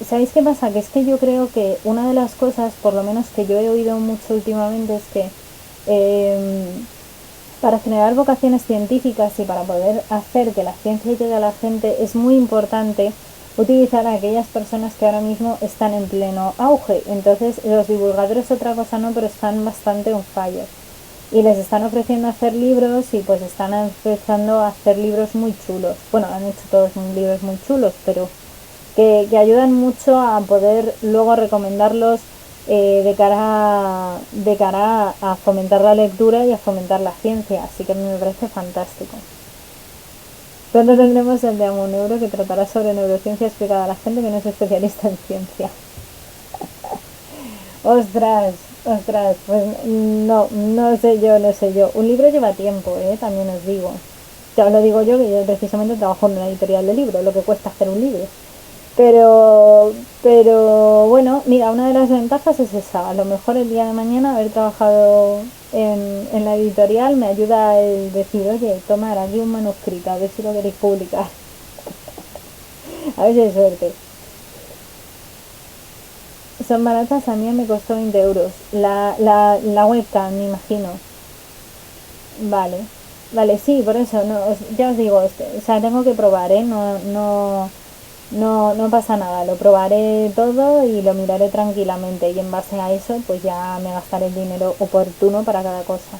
¿sabéis qué pasa? Que es que yo creo que una de las cosas, por lo menos que yo he oído mucho últimamente, es que eh, para generar vocaciones científicas y para poder hacer que la ciencia llegue a la gente es muy importante utilizar a aquellas personas que ahora mismo están en pleno auge. Entonces los divulgadores otra cosa no, pero están bastante on fire. Y les están ofreciendo hacer libros, y pues están empezando a hacer libros muy chulos. Bueno, han hecho todos libros muy chulos, pero que ayudan mucho a poder luego recomendarlos, de cara a fomentar la lectura y a fomentar la ciencia. Así que me parece fantástico. Pronto tendremos el de Amoneuro, que tratará sobre neurociencia explicada a la gente que no es especialista en ciencia. Ostras, ostras, pues no, no sé yo. Un libro lleva tiempo, también os digo. Ya os lo digo yo, que yo precisamente trabajo en una editorial de libros, lo que cuesta hacer un libro. Pero bueno, mira, una de las ventajas es esa. A lo mejor el día de mañana haber trabajado en la editorial me ayuda el decir, oye, tomar aquí un manuscrito, a ver si lo queréis publicar. A ver si hay suerte. Son baratas, a mí me costó 20 euros. La webcam, me imagino. Vale, vale, sí, por eso, no, ya os digo, o sea, tengo que probar, ¿eh? No, no, no pasa nada, lo probaré todo y lo miraré tranquilamente, y en base a eso pues ya me gastaré el dinero oportuno para cada cosa.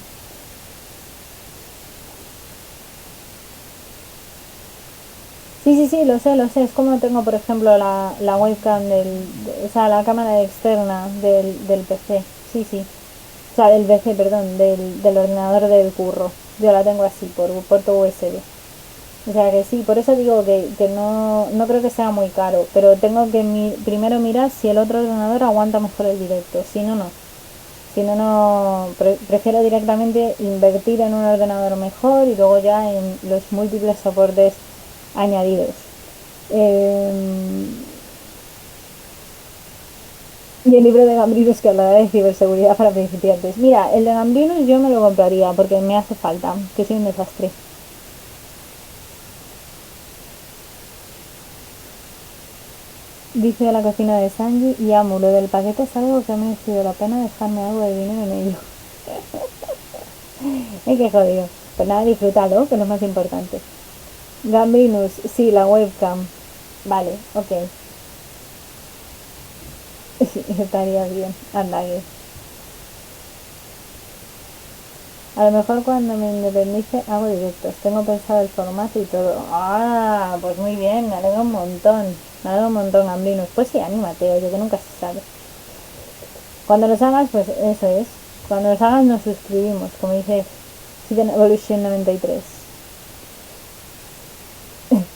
Sí, sí, sí, lo sé, es como tengo por ejemplo la webcam o sea, la cámara externa del PC, sí, sí, o sea, del PC, perdón, del ordenador del curro, yo la tengo así, por puerto USB. O sea que sí, por eso digo que no creo que sea muy caro, pero tengo que primero mirar si el otro ordenador aguanta mejor el directo, si no, no. Si no, prefiero directamente invertir en un ordenador mejor y luego ya en los múltiples soportes añadidos. Y el libro de Gambrinus que hablará de ciberseguridad para principiantes. Mira, el de Gambrinus yo me lo compraría porque me hace falta, que soy un desastre. Dice la cocina de Sanji y amo, lo del paquete es algo que me ha merecido la pena dejarme algo de dinero en ello. Ay, qué jodido. Pues nada, disfrútalo, que es lo más importante. Gambrinus, sí, la webcam. Vale, ok. Estaría bien. Anda que. A lo mejor cuando me independice hago directos. Tengo pensado el formato y todo. Ah, pues muy bien, me alegro un montón. Me alegro un montón, Gambrinus. Pues sí, anímate, oye, que nunca se sabe. Cuando los hagas, pues eso es. Cuando los hagas nos suscribimos, como dice Hidden Evolution 93.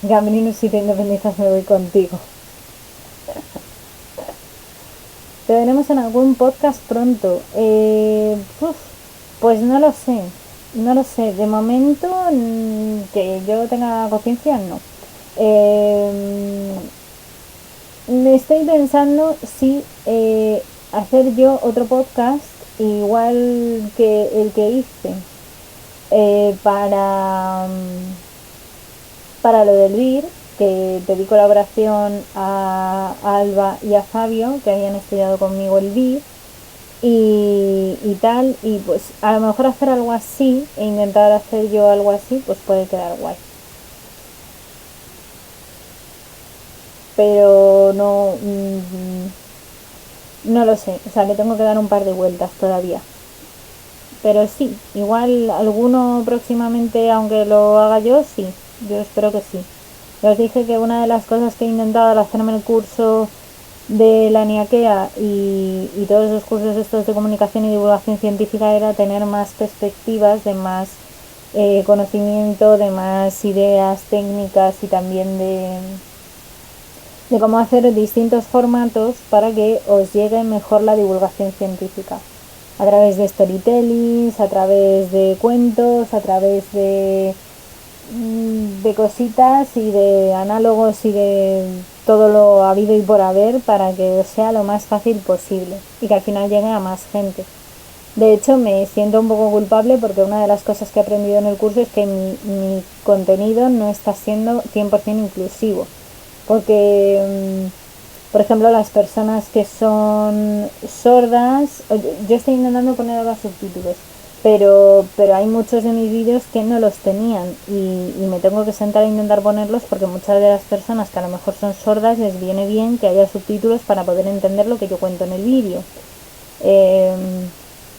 Gambrinus, si te independizas me voy contigo. Te veremos en algún podcast pronto. Pues no lo sé. No lo sé. De momento, que yo tenga conciencia, no. Me estoy pensando si hacer yo otro podcast igual que el que hice para lo del BIR, que pedí colaboración a Alba y a Fabio, que habían estudiado conmigo el BIR, y tal, y pues a lo mejor hacer algo así e intentar hacer yo algo así, pues puede quedar guay. Pero no, no lo sé, o sea, le tengo que dar un par de vueltas todavía. Pero sí, igual alguno próximamente, aunque lo haga yo, sí, yo espero que sí. Ya os dije que una de las cosas que he intentado al hacerme el curso de la NIAKEA y todos los cursos estos de comunicación y divulgación científica era tener más perspectivas, de más conocimiento, de más ideas técnicas y también de cómo hacer distintos formatos para que os llegue mejor la divulgación científica. A través de storytellings, a través de cuentos, a través de cositas y de análogos y de todo lo habido y por haber para que sea lo más fácil posible y que al final llegue a más gente. De hecho, me siento un poco culpable porque una de las cosas que he aprendido en el curso es que mi contenido no está siendo 100% inclusivo. Porque, por ejemplo, las personas que son sordas, yo estoy intentando poner ahora subtítulos, pero hay muchos de mis vídeos que no los tenían y me tengo que sentar a intentar ponerlos porque muchas de las personas que a lo mejor son sordas les viene bien que haya subtítulos para poder entender lo que yo cuento en el vídeo.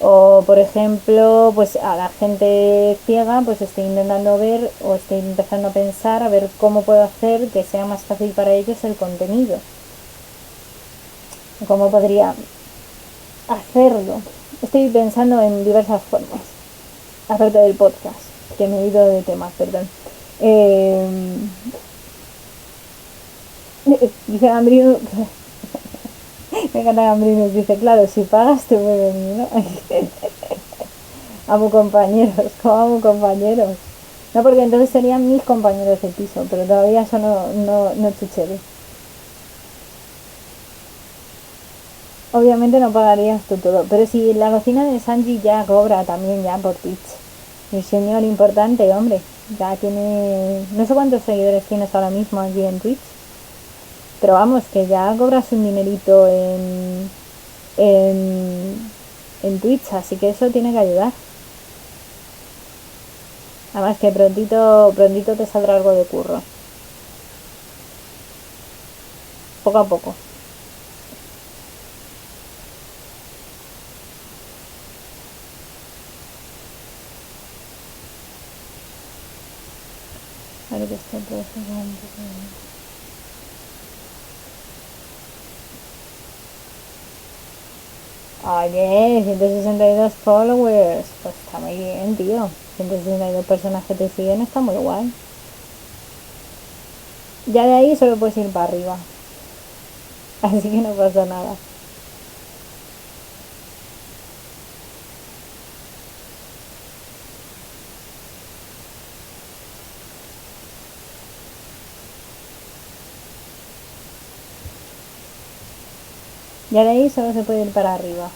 O por ejemplo, pues a la gente ciega, pues estoy intentando ver o estoy empezando a pensar a ver cómo puedo hacer que sea más fácil para ellos el contenido. ¿Cómo podría hacerlo? Estoy pensando en diversas formas, aparte del podcast, que me he ido de tema, perdón. Dice Gambrinus, me encanta Gambrinus, dice, claro, si pagas te puedes venir, ¿no? Amo compañeros, como amo compañeros. No, porque entonces serían mis compañeros de piso, pero todavía eso no chuchere. Obviamente no pagarías tú todo, pero si la cocina de Sanji ya cobra también ya por Twitch. Mi señor importante, hombre, ya tiene... No sé cuántos seguidores tienes ahora mismo aquí en Twitch, pero vamos, que ya cobras un dinerito en Twitch, así que eso tiene que ayudar. Además que prontito te saldrá algo de curro. Poco a poco. A ver que esto puede ser un poco... Oye, 162 followers. Pues está muy bien, tío. 162 personas que te siguen está muy guay. Ya de ahí solo puedes ir para arriba. Así que no pasa nada. Y ahora ahí solo se puede ir para arriba.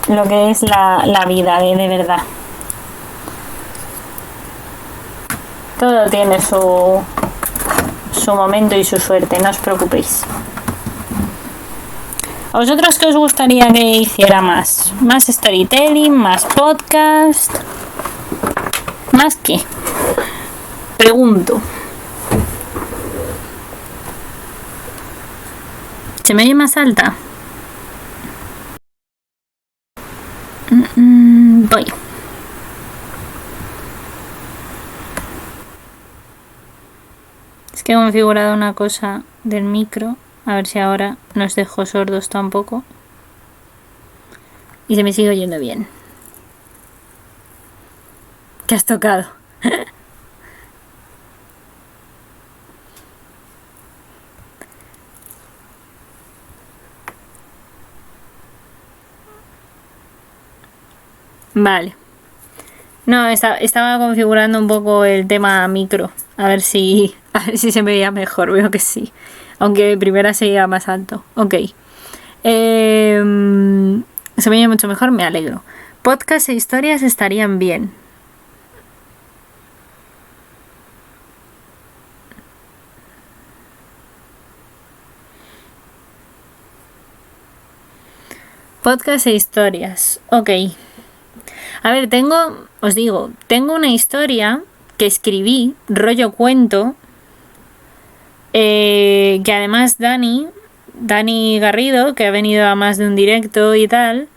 lo que es la vida, de verdad. Todo tiene su momento y su suerte, no os preocupéis. ¿A vosotros qué os gustaría que hiciera más? ¿Más storytelling? ¿Más podcast? ¿Más qué? Pregunto. ¿Se me oye más alta? Voy. Es que he configurado una cosa del micro. A ver si ahora no os dejo sordos tampoco. Y se me sigue oyendo bien. ¿Qué has tocado? Vale. No, estaba configurando un poco el tema micro. A ver si se me veía mejor. Veo que sí. Aunque de primera seguía más alto. Ok. Se me oye mucho mejor, me alegro. Podcast e historias estarían bien. Podcast e historias. Ok. A ver, os digo, tengo una historia que escribí, rollo cuento, que además Dani Garrido, que ha venido a más de un directo y tal,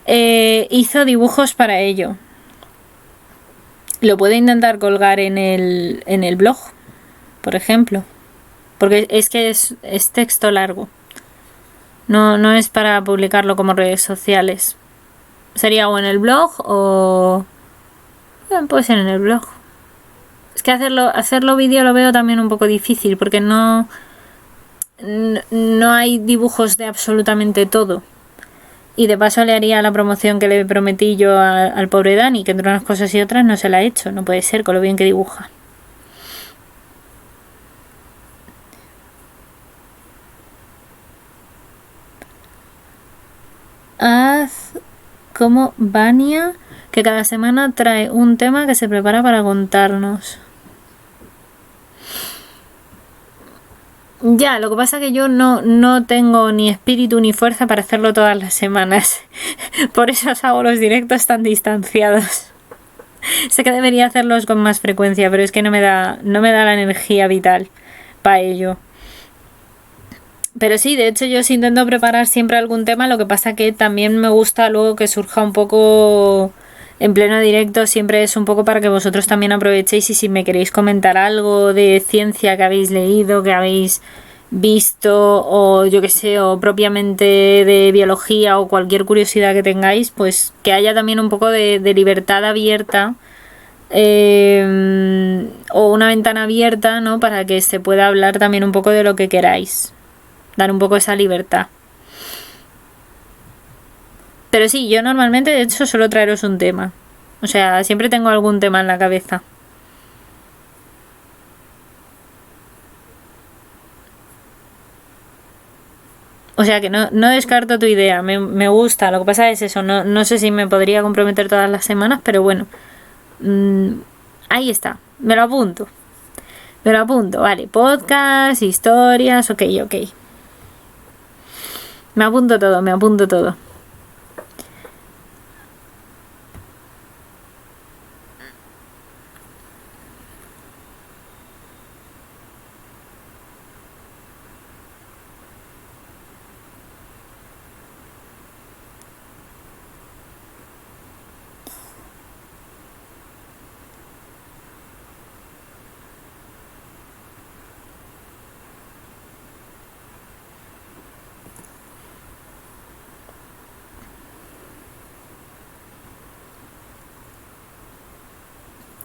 hizo dibujos para ello. Lo puedo intentar colgar en el blog, por ejemplo, porque es que es texto largo. No es para publicarlo como redes sociales. Sería o en el blog o... puede ser en el blog. Es que hacerlo vídeo lo veo también un poco difícil porque no hay dibujos de absolutamente todo. Y de paso le haría la promoción que le prometí yo al pobre Dani, que entre unas cosas y otras no se la ha hecho. No puede ser con lo bien que dibuja. Haz como Vania, que cada semana trae un tema que se prepara para contarnos. Ya, lo que pasa es que yo no tengo ni espíritu ni fuerza para hacerlo todas las semanas. Por eso os hago los directos tan distanciados. Sé que debería hacerlos con más frecuencia, pero es que no me da la energía vital para ello. Pero sí, de hecho yo sí intento preparar siempre algún tema, lo que pasa que también me gusta luego que surja un poco en pleno directo, siempre es un poco para que vosotros también aprovechéis y si me queréis comentar algo de ciencia que habéis leído, que habéis visto o yo que sé, o propiamente de biología o cualquier curiosidad que tengáis, pues que haya también un poco de libertad abierta o una ventana abierta, ¿no? Para que se pueda hablar también un poco de lo que queráis. Dar un poco esa libertad. Pero sí, yo normalmente de hecho suelo traeros un tema. O sea, siempre tengo algún tema en la cabeza. O sea que no descarto tu idea, me gusta. Lo que pasa es eso, no sé si me podría comprometer todas las semanas, pero bueno. Ahí está, me lo apunto. Vale. Podcast, historias, ok. Me apunto todo.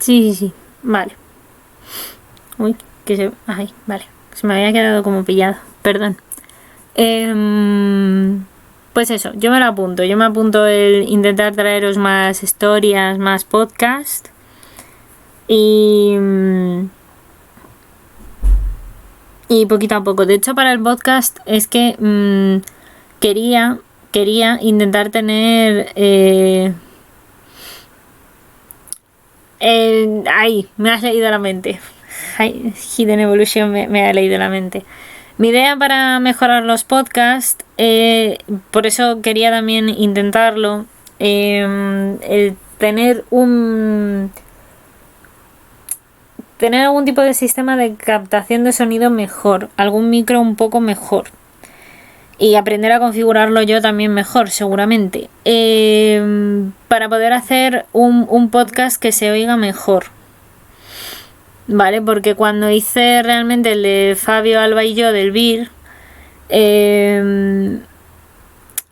Sí. Vale. Uy, ay, vale. Se me había quedado como pillado. Perdón. Pues Pues eso, yo me apunto el intentar traeros más historias, más podcast y poquito a poco. De hecho, para el podcast es que quería intentar tener ahí, me has leído la mente. Hidden Evolution me ha leído la mente. Mi idea para mejorar los podcasts, por eso quería también intentarlo, el tener algún tipo de sistema de captación de sonido mejor, algún micro un poco mejor. Y aprender a configurarlo yo también mejor, seguramente. Para poder hacer un podcast que se oiga mejor. ¿Vale? Porque cuando hice realmente el de Fabio, Alba y yo del BIR,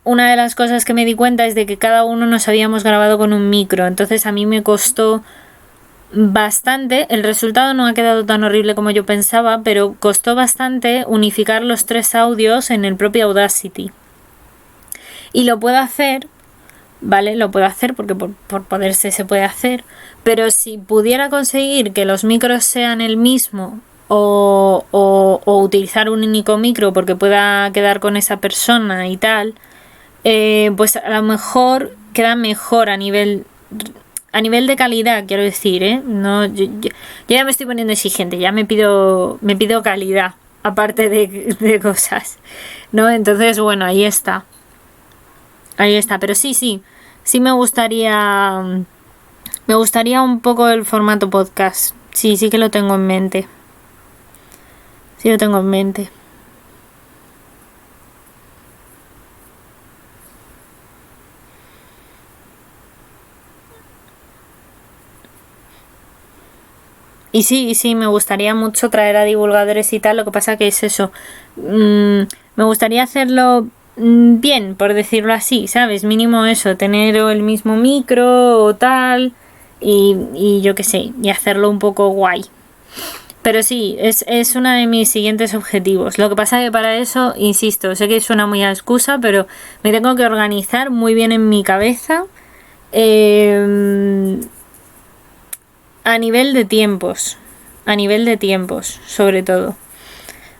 una de las cosas que me di cuenta es de que cada uno nos habíamos grabado con un micro. Entonces a mí me costó bastante, el resultado no ha quedado tan horrible como yo pensaba, pero costó bastante unificar los 3 audios en el propio Audacity. Y lo puedo hacer, ¿vale? Lo puedo hacer porque por poderse se puede hacer, pero si pudiera conseguir que los micros sean el mismo o utilizar un único micro porque pueda quedar con esa persona y tal, pues a lo mejor queda mejor a nivel de calidad, quiero decir, ¿eh? No, yo ya me estoy poniendo exigente, ya me pido calidad, aparte de cosas, ¿no? Entonces, bueno, ahí está, pero sí me gustaría un poco el formato podcast, sí que lo tengo en mente, Y sí, me gustaría mucho traer a divulgadores y tal, lo que pasa que es eso. Me gustaría hacerlo bien, por decirlo así, ¿sabes? Mínimo eso, tener el mismo micro o tal, y yo qué sé, y hacerlo un poco guay. Pero sí, es uno de mis siguientes objetivos. Lo que pasa que para eso, insisto, sé que suena muy a excusa, pero me tengo que organizar muy bien en mi cabeza. A nivel de tiempos, sobre todo.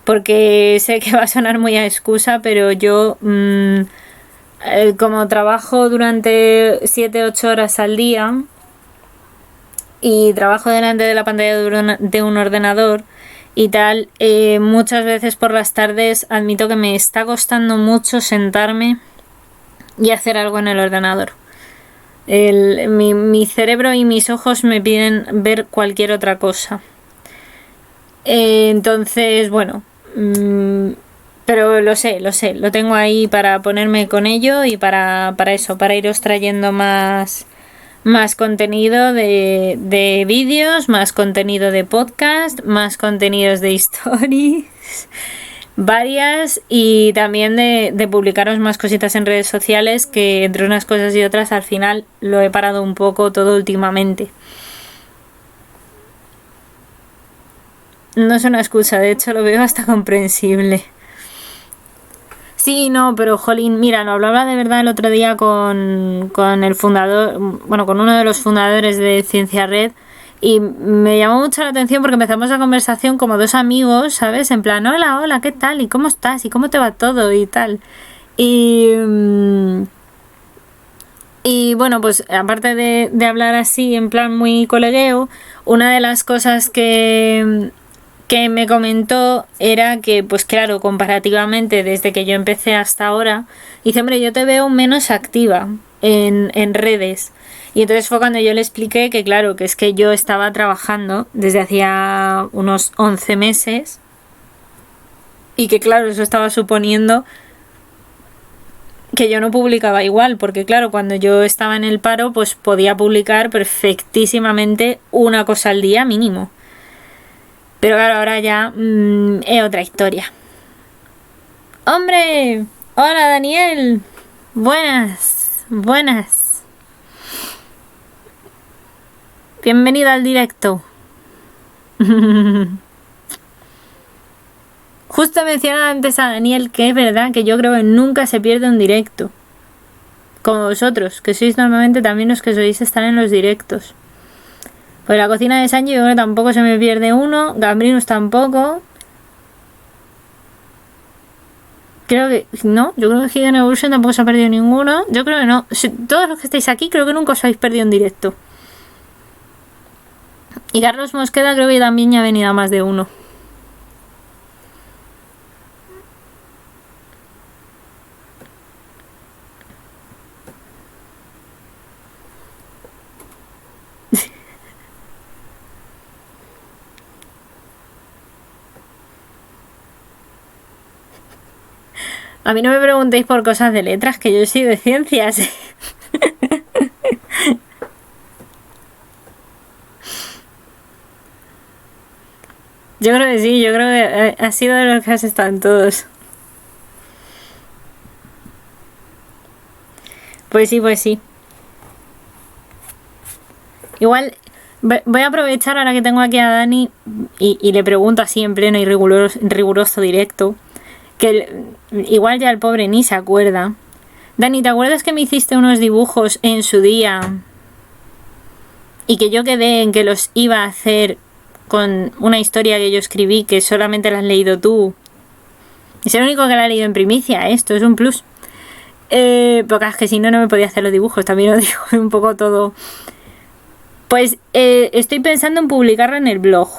Porque sé que va a sonar muy a excusa, pero yo, como trabajo durante 7-8 horas al día y trabajo delante de la pantalla de un ordenador y tal, muchas veces por las tardes admito que me está costando mucho sentarme y hacer algo en el ordenador. Mi cerebro y mis ojos me piden ver cualquier otra cosa. Entonces, bueno, pero lo sé, lo tengo ahí para ponerme con ello y para eso, para iros trayendo más contenido de vídeos, más contenido de podcast, más contenidos de stories varias, y también de publicaros más cositas en redes sociales, que entre unas cosas y otras al final lo he parado un poco todo últimamente. No es una excusa, de hecho lo veo hasta comprensible. Sí, no, pero jolín, mira, lo hablaba de verdad el otro día con el fundador, bueno, con uno de los fundadores de Ciencia Red, y me llamó mucho la atención porque empezamos la conversación como dos amigos, ¿sabes? En plan, hola, ¿qué tal? ¿Y cómo estás? ¿Y cómo te va todo? Y tal. Y bueno, pues aparte de hablar así en plan muy colegueo, una de las cosas que me comentó era que, pues claro, comparativamente desde que yo empecé hasta ahora, dice, hombre, yo te veo menos activa en redes. Y entonces fue cuando yo le expliqué que, claro, que es que yo estaba trabajando desde hacía unos 11 meses y que, claro, eso estaba suponiendo que yo no publicaba igual, porque claro, cuando yo estaba en el paro, pues podía publicar perfectísimamente una cosa al día mínimo. Pero claro, ahora ya es otra historia. ¡Hombre! ¡Hola, Daniel! Buenas. Bienvenido al directo. Justo mencionado antes a Daniel que es verdad que yo creo que nunca se pierde un directo. Como vosotros, que sois normalmente también los que sois estar en los directos. Pues la cocina de Sanji yo creo que tampoco se me pierde uno. Gambrinus tampoco. Creo que no, yo creo que Hidden Evolution tampoco se ha perdido ninguno. Yo creo que no. Todos los que estáis aquí creo que nunca os habéis perdido en directo. Y Carlos Mosqueda creo que también ya ha venido a más de uno. A mí no me preguntéis por cosas de letras, que yo soy de ciencias. Yo creo que sí, yo creo que ha sido de los que has estado en todos. Pues sí, pues sí. Igual voy a aprovechar ahora que tengo aquí a Dani y le pregunto así en pleno y riguroso directo. Que igual ya el pobre ni se acuerda. Dani, ¿te acuerdas que me hiciste unos dibujos en su día? Y que yo quedé en que los iba a hacer con una historia que yo escribí que solamente la has leído tú. Es el único que la ha leído en primicia, esto es un plus. Porque es que si no, no me podía hacer los dibujos, también lo digo un poco todo. Pues estoy pensando en publicarlo en el blog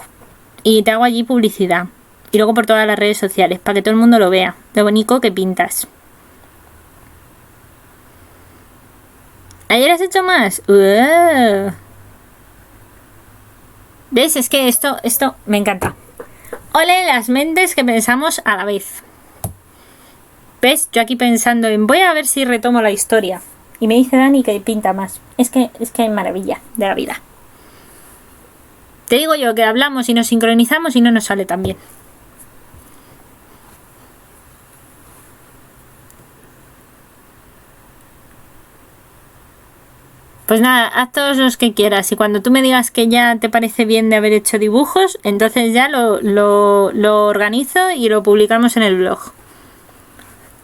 y te hago allí publicidad. Y luego por todas las redes sociales, para que todo el mundo lo vea. Lo bonito que pintas. ¿Ayer has hecho más? ¿Ves? Es que esto me encanta. Ole las mentes que pensamos a la vez. ¿Ves? Yo aquí pensando en voy a ver si retomo la historia. Y me dice Dani que pinta más. Es que es maravilla de la vida. Te digo yo que hablamos y nos sincronizamos y no nos sale tan bien. Pues nada, haz todos los que quieras y cuando tú me digas que ya te parece bien de haber hecho dibujos, entonces ya lo organizo y lo publicamos en el blog.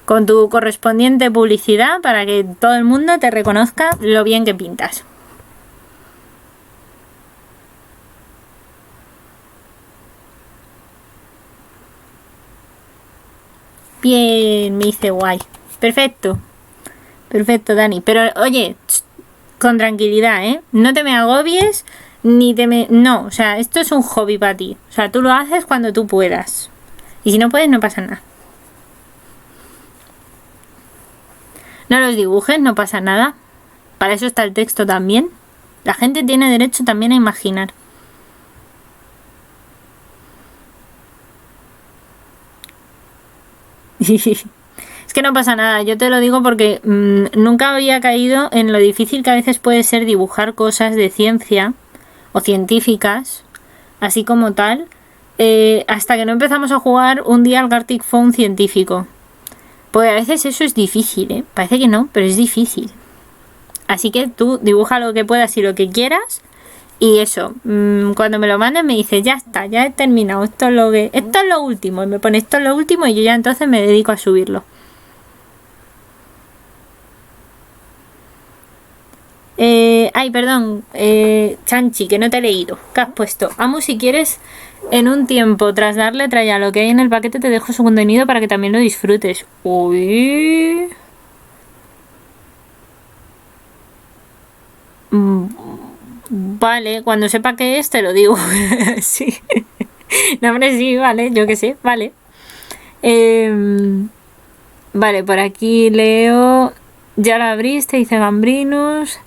Con tu correspondiente publicidad para que todo el mundo te reconozca lo bien que pintas. Bien, me dice guay. Perfecto. Perfecto, Dani. Pero oye, con tranquilidad, ¿eh? No te me agobies, ni te me... No, o sea, esto es un hobby para ti. O sea, tú lo haces cuando tú puedas. Y si no puedes, no pasa nada. No los dibujes, no pasa nada. Para eso está el texto también. La gente tiene derecho también a imaginar. Es que no pasa nada, yo te lo digo porque nunca había caído en lo difícil que a veces puede ser dibujar cosas de ciencia o científicas, así como tal, hasta que no empezamos a jugar un día al Gartic Phone científico. Pues a veces eso es difícil, ¿eh? Parece que no, pero es difícil. Así que tú dibuja lo que puedas y lo que quieras. Y eso, cuando me lo mandes me dices, ya está, ya he terminado, esto es lo último. Y me pone esto es lo último y yo ya entonces me dedico a subirlo. Ay, perdón, Chanchi, que no te he leído. ¿Qué has puesto? Amu, si quieres, en un tiempo, tras darle traya lo que hay en el paquete, te dejo su contenido para que también lo disfrutes. Uy. Vale, cuando sepa qué es, te lo digo. Sí. No, hombre, sí, vale, yo qué sé, vale. Vale, por aquí leo. Ya lo abriste, dice Gambrinus.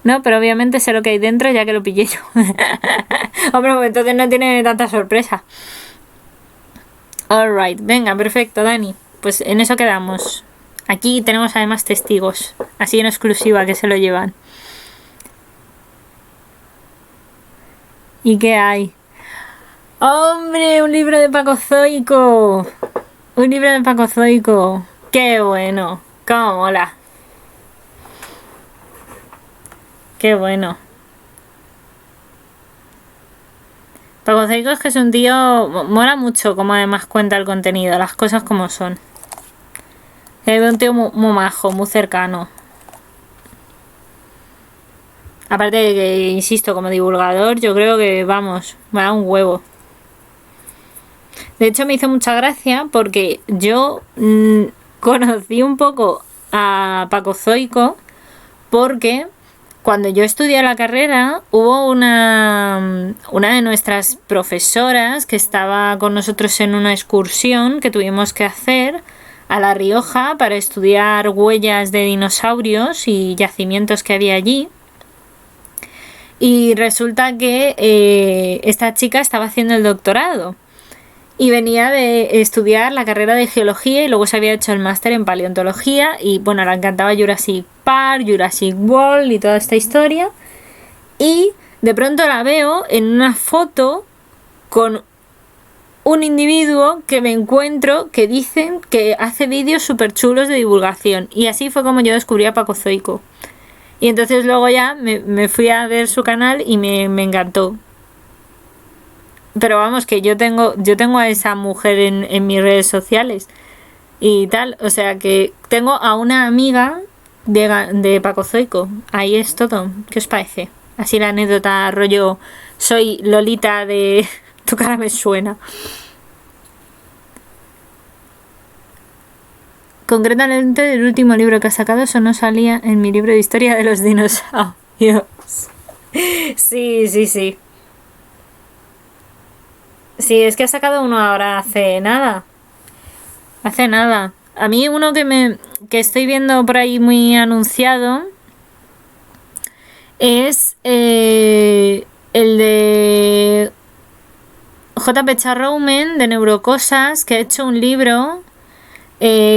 No, pero obviamente sé lo que hay dentro ya que lo pillé yo. Hombre, pues entonces no tiene tanta sorpresa. Alright, venga, perfecto, Dani. Pues en eso quedamos. Aquí tenemos además testigos, así en exclusiva que se lo llevan. ¿Y qué hay? ¡Hombre! Un libro de Pacozoico. Un libro de Pacozoico. ¡Qué bueno! ¡Cómo mola! ¡Qué bueno! Paco Zoico es que es un tío... Mola mucho como además cuenta el contenido, las cosas como son. Es un tío muy majo, muy cercano. Aparte de que, insisto, como divulgador, yo creo que, vamos, me da un huevo. De hecho, me hizo mucha gracia porque yo conocí un poco a Paco Zoico porque cuando yo estudié la carrera hubo una de nuestras profesoras que estaba con nosotros en una excursión que tuvimos que hacer a La Rioja para estudiar huellas de dinosaurios y yacimientos que había allí. Y resulta que esta chica estaba haciendo el doctorado y venía de estudiar la carrera de geología y luego se había hecho el máster en paleontología y bueno, le encantaba Jurassic Park, Jurassic World y toda esta historia. Y de pronto la veo en una foto con un individuo que me encuentro que dicen que hace vídeos súper chulos de divulgación. Y así fue como yo descubrí a Paco Zoico. Y entonces luego ya me fui a ver su canal y me encantó. Pero vamos, que yo tengo a esa mujer en mis redes sociales y tal. O sea que tengo a una amiga de Paco Zoico. Ahí es todo. ¿Qué os parece? Así la anécdota rollo soy Lolita de Tu cara me suena. Concretamente del último libro que ha sacado, eso no salía en mi libro de historia de los dinosaurios. Sí. Sí, es que ha sacado uno ahora hace nada. Hace nada. A mí uno que estoy viendo por ahí muy anunciado es el de J.P. Charroumen de Neurocosas, que ha hecho un libro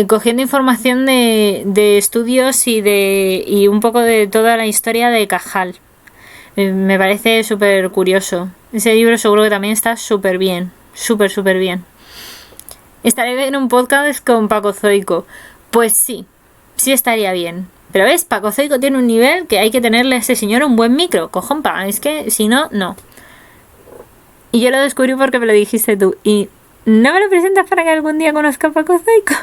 cogiendo información de estudios y un poco de toda la historia de Cajal. Me parece súper curioso. Ese libro seguro que también está súper bien. Súper bien. ¿Estaré en un podcast con Paco Zoico? Pues sí estaría bien. Pero ves, Paco Zoico tiene un nivel que hay que tenerle a ese señor un buen micro. Cojón, es que si no, no. Y yo lo descubrí porque me lo dijiste tú. Y no me lo presentas para que algún día conozca a Paco Zoico.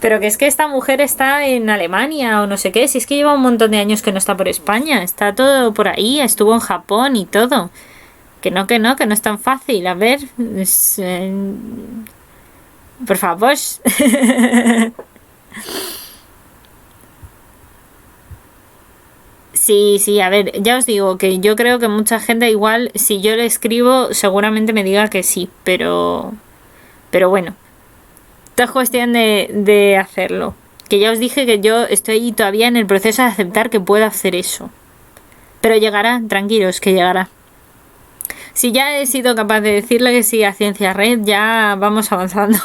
Pero que es que esta mujer está en Alemania o no sé qué. Si es que lleva un montón de años que no está por España. Está todo por ahí. Estuvo en Japón y todo. Que no es tan fácil. A ver. Por favor. Sí, a ver, ya os digo que yo creo que mucha gente igual, si yo le escribo, seguramente me diga que sí, pero bueno. Esto es cuestión de hacerlo. Que ya os dije que yo estoy todavía en el proceso de aceptar que puedo hacer eso. Pero llegará, tranquilos, que llegará. Si ya he sido capaz de decirle que sí a Ciencia Red, ya vamos avanzando.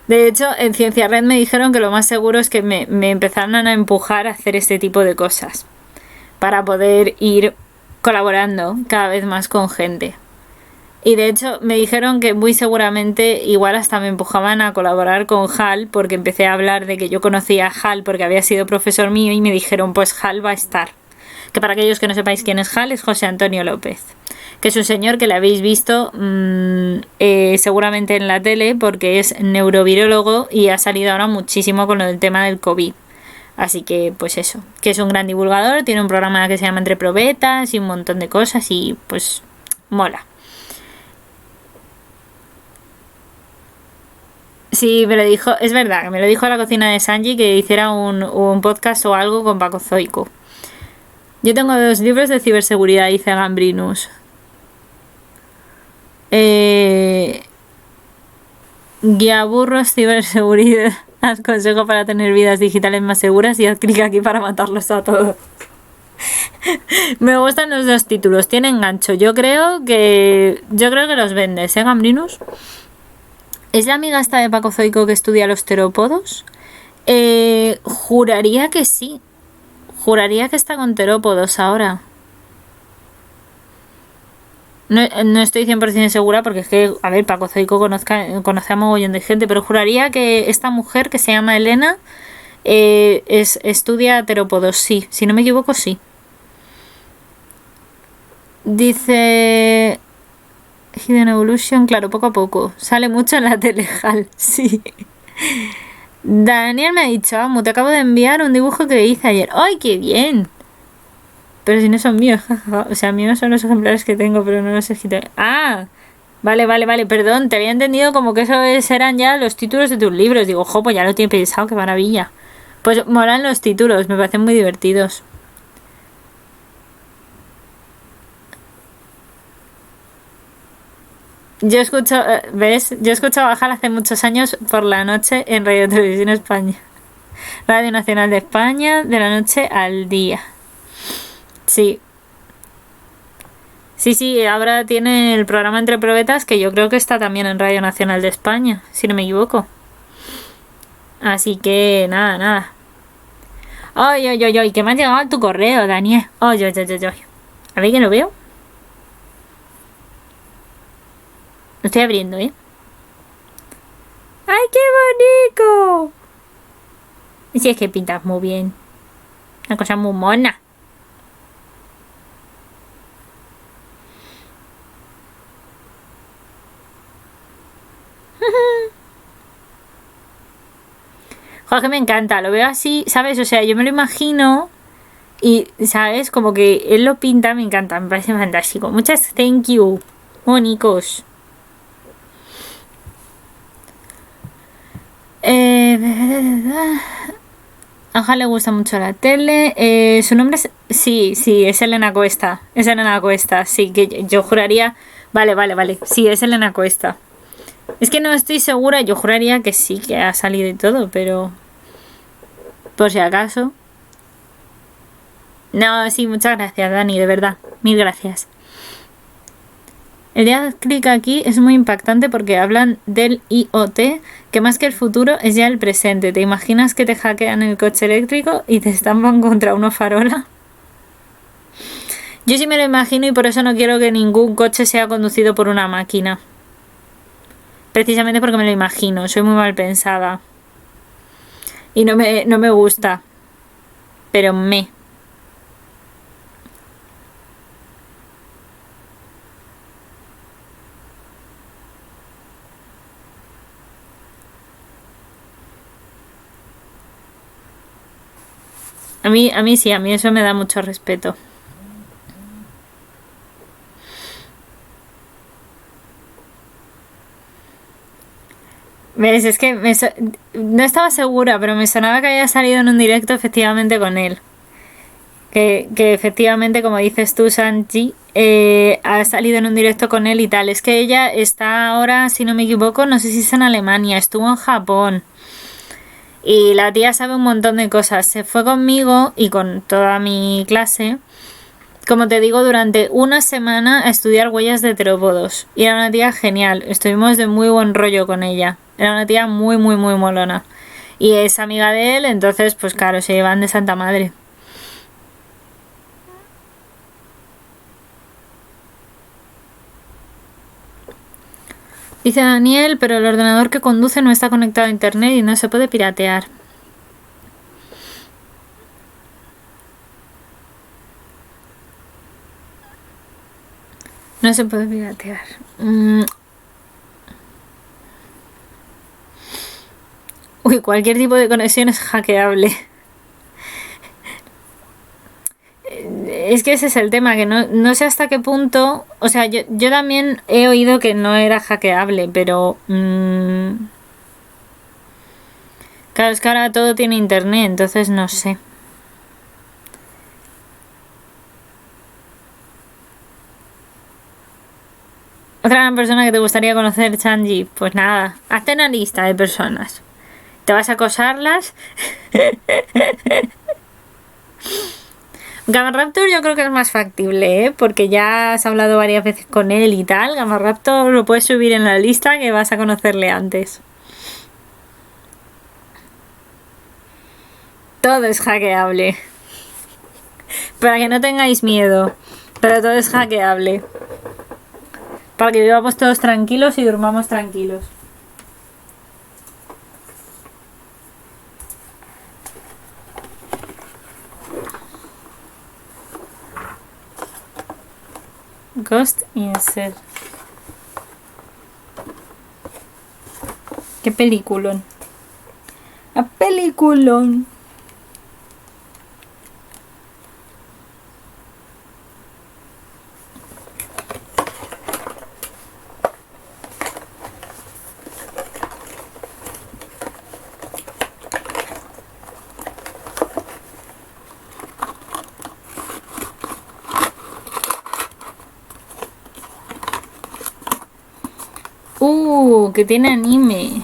De hecho, en Ciencia Red me dijeron que lo más seguro es que me empezaran a empujar a hacer este tipo de cosas. Para poder ir colaborando cada vez más con gente. Y de hecho me dijeron que muy seguramente igual hasta me empujaban a colaborar con Hal porque empecé a hablar de que yo conocía a Hal porque había sido profesor mío y me dijeron pues Hal va a estar. Que para aquellos que no sepáis quién es Hal, es José Antonio López. Que es un señor que le habéis visto seguramente en la tele porque es neurovirólogo y ha salido ahora muchísimo con lo del tema del COVID. Así que pues eso, que es un gran divulgador, tiene un programa que se llama Entre Probetas y un montón de cosas y pues mola. Sí, me lo dijo, es verdad, me lo dijo a la cocina de Sanji que hiciera un podcast o algo con Paco Zoico. Yo tengo 2 libros de ciberseguridad, dice Gambrinus. Guía burros, ciberseguridad, haz consejo para tener vidas digitales más seguras y haz clic aquí para matarlos a todos. Me gustan los 2 títulos, tienen gancho. Yo creo que los vendes, Gambrinus. ¿Es la amiga esta de Paco Zoico que estudia los terópodos? Juraría que sí. Juraría que está con terópodos ahora. No estoy 100% segura porque es que, a ver, Paco Zoico conoce a mogollón de gente, pero juraría que esta mujer que se llama Elena estudia terópodos, sí. Si no me equivoco, sí. Dice Hidden Evolution, claro, poco a poco. Sale mucho en la Telejal, sí. Daniel me ha dicho, Amu, te acabo de enviar un dibujo que hice ayer. ¡Ay, qué bien! Pero si no son míos, jajaja. O sea, míos son los ejemplares que tengo, pero no los he escrito. ¡Ah! Vale, perdón, te había entendido como que esos eran ya los títulos de tus libros. Digo, jo, pues ya lo tiene pensado, qué maravilla. Pues molan los títulos, me parecen muy divertidos. Yo escucho, ¿ves? Yo escucho a Bajal hace muchos años por la noche en Radio Televisión España. Radio Nacional de España, de la noche al día. Sí. Sí, ahora tiene el programa Entre Probetas, que yo creo que está también en Radio Nacional de España, si no me equivoco. Así que, nada. Ay, que me ha llegado tu correo, Daniel. Ay. A ver que lo veo. Lo estoy abriendo, ¿eh? ¡Ay, qué bonito! Y si es que pintas muy bien. Una cosa muy mona. Jorge me encanta, lo veo así, ¿sabes? O sea, yo me lo imagino y, ¿sabes? Como que él lo pinta, me encanta, me parece fantástico. Muchas thank you, monicos. A Anja le gusta mucho la tele. Su nombre es... Sí, es Elena Cuesta. Es Elena Cuesta, sí, que yo juraría... Vale. Sí, es Elena Cuesta. Es que no estoy segura, yo juraría que sí, que ha salido y todo, pero... Por si acaso. No, sí, muchas gracias, Dani, de verdad. Mil gracias. El día clic aquí es muy impactante porque hablan del IoT, que más que el futuro es ya el presente. ¿Te imaginas que te hackean el coche eléctrico y te estampan contra una farola? Yo sí me lo imagino y por eso no quiero que ningún coche sea conducido por una máquina. Precisamente porque me lo imagino, soy muy mal pensada. Y no me gusta. Pero A mí sí, a mí eso me da mucho respeto. ¿Ves? Es que no estaba segura, pero me sonaba que había salido en un directo efectivamente con él. Que efectivamente, como dices tú, Sanji, ha salido en un directo con él y tal. Es que ella está ahora, si no me equivoco, no sé si es en Alemania, estuvo en Japón. Y la tía sabe un montón de cosas. Se fue conmigo y con toda mi clase, como te digo, durante una semana a estudiar huellas de terópodos. Y era una tía genial. Estuvimos de muy buen rollo con ella. Era una tía muy molona. Y es amiga de él, entonces, pues claro, se llevan de santa madre. Dice Daniel, pero el ordenador que conduce no está conectado a internet y no se puede piratear. No se puede piratear. Uy, cualquier tipo de conexión es hackeable. Es que ese es el tema, que no sé hasta qué punto... O sea, yo también he oído que no era hackeable, pero... Claro, es que ahora todo tiene internet, entonces no sé. Otra gran persona que te gustaría conocer, Chanji. Pues nada, hazte una lista de personas. Te vas a acosarlas. Gamma Raptor yo creo que es más factible, ¿eh? Porque ya has hablado varias veces con él y tal. Gamma Raptor lo puedes subir en la lista que vas a conocerle antes. Todo es hackeable. Para que no tengáis miedo. Pero todo es hackeable. Para que vivamos todos tranquilos y durmamos tranquilos. Ghost in Shell. Qué peliculón. A peliculón. Que tiene anime.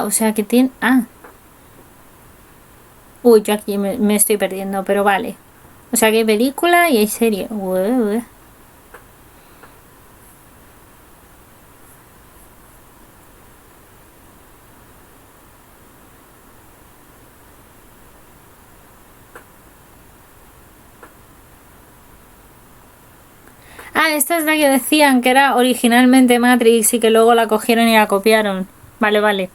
O sea que tiene... Uy, yo aquí me estoy perdiendo, pero vale. O sea que hay película y hay serie. Esta es la que decían que era originalmente Matrix y que luego la cogieron y la copiaron. Vale.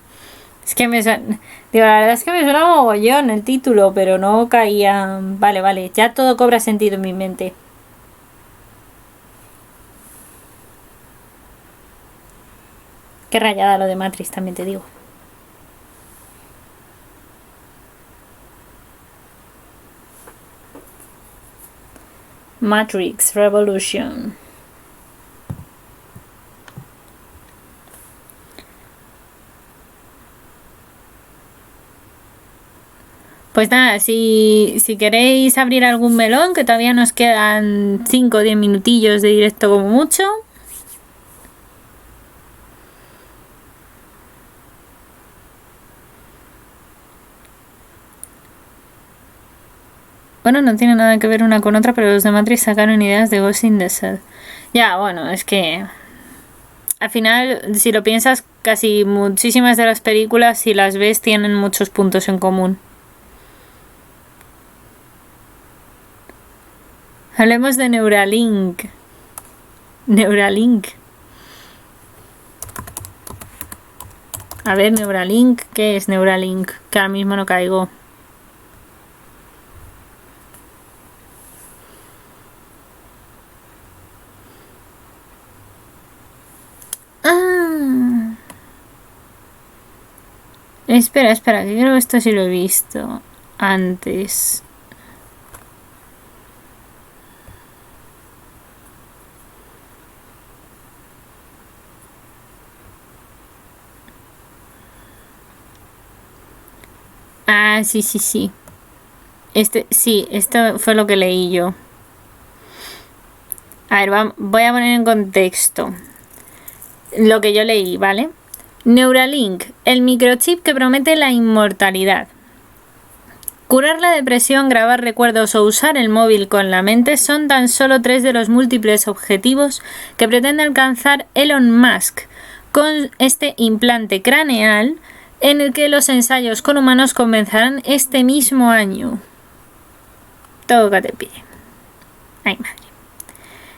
Es que la verdad es que me suena mogollón el título, pero no caía... Vale. Ya todo cobra sentido en mi mente. Qué rayada lo de Matrix, también te digo. Matrix Revolution. Pues nada, si queréis abrir algún melón, que todavía nos quedan 5 o 10 minutillos de directo como mucho. Bueno, no tiene nada que ver una con otra, pero los de Matrix sacaron ideas de Ghost in the Shell. Ya, bueno, es que... Al final, si lo piensas, casi muchísimas de las películas, si las ves, tienen muchos puntos en común. Hablemos de Neuralink. A ver, Neuralink, ¿qué es Neuralink? Que ahora mismo no caigo. Espera, que creo que esto sí lo he visto antes. Sí. Esto fue lo que leí yo. A ver, voy a poner en contexto lo que yo leí, ¿vale? Neuralink, el microchip que promete la inmortalidad. Curar la depresión, grabar recuerdos o usar el móvil con la mente son tan solo 3 de los múltiples objetivos que pretende alcanzar Elon Musk con este implante craneal, en el que los ensayos con humanos comenzarán este mismo año. Tócate pie. Ay, madre.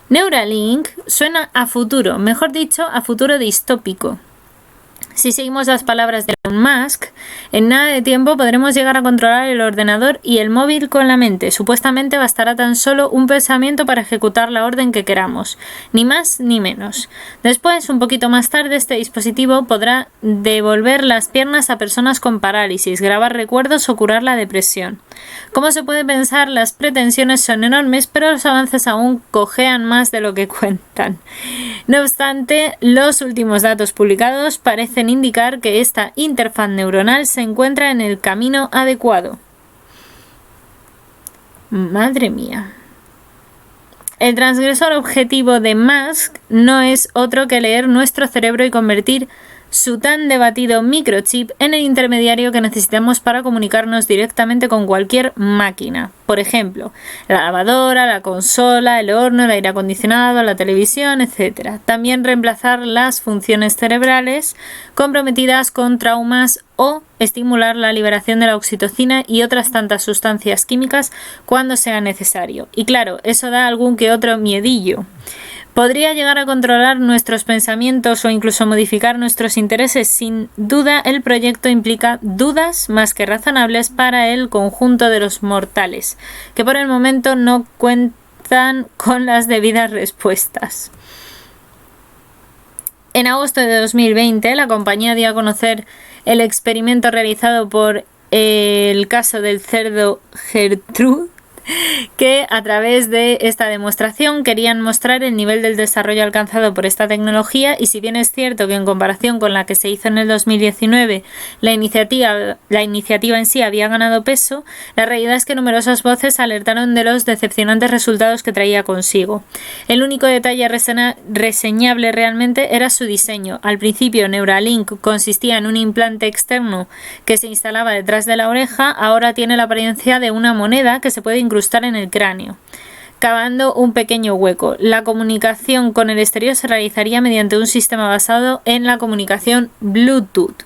Neuralink suena a futuro, mejor dicho, a futuro distópico. Si seguimos las palabras de Elon Musk, en nada de tiempo podremos llegar a controlar el ordenador y el móvil con la mente. Supuestamente bastará tan solo un pensamiento para ejecutar la orden que queramos, ni más ni menos. Después, un poquito más tarde, este dispositivo podrá devolver las piernas a personas con parálisis, grabar recuerdos o curar la depresión. Como se puede pensar, las pretensiones son enormes, pero los avances aún cojean más de lo que cuentan. No obstante, los últimos datos publicados parecen indicar que esta interfaz neuronal se encuentra en el camino adecuado. Madre mía. El transgresor objetivo de Musk no es otro que leer nuestro cerebro y convertir su tan debatido microchip en el intermediario que necesitamos para comunicarnos directamente con cualquier máquina. Por ejemplo, la lavadora, la consola, el horno, el aire acondicionado, la televisión, etc. También reemplazar las funciones cerebrales comprometidas con traumas o estimular la liberación de la oxitocina y otras tantas sustancias químicas cuando sea necesario. Y claro, eso da algún que otro miedillo. Podría llegar a controlar nuestros pensamientos o incluso modificar nuestros intereses. Sin duda, el proyecto implica dudas más que razonables para el conjunto de los mortales, que por el momento no cuentan con las debidas respuestas. En agosto de 2020, la compañía dio a conocer el experimento realizado por el caso del cerdo Gertrude, que a través de esta demostración querían mostrar el nivel del desarrollo alcanzado por esta tecnología, y si bien es cierto que en comparación con la que se hizo en el 2019 la iniciativa en sí había ganado peso, la realidad es que numerosas voces alertaron de los decepcionantes resultados que traía consigo. El único detalle reseñable realmente era su diseño. Al principio, Neuralink consistía en un implante externo que se instalaba detrás de la oreja. Ahora tiene la apariencia de una moneda que se puede incrustar en el cráneo, cavando un pequeño hueco. La comunicación con el exterior se realizaría mediante un sistema basado en la comunicación Bluetooth.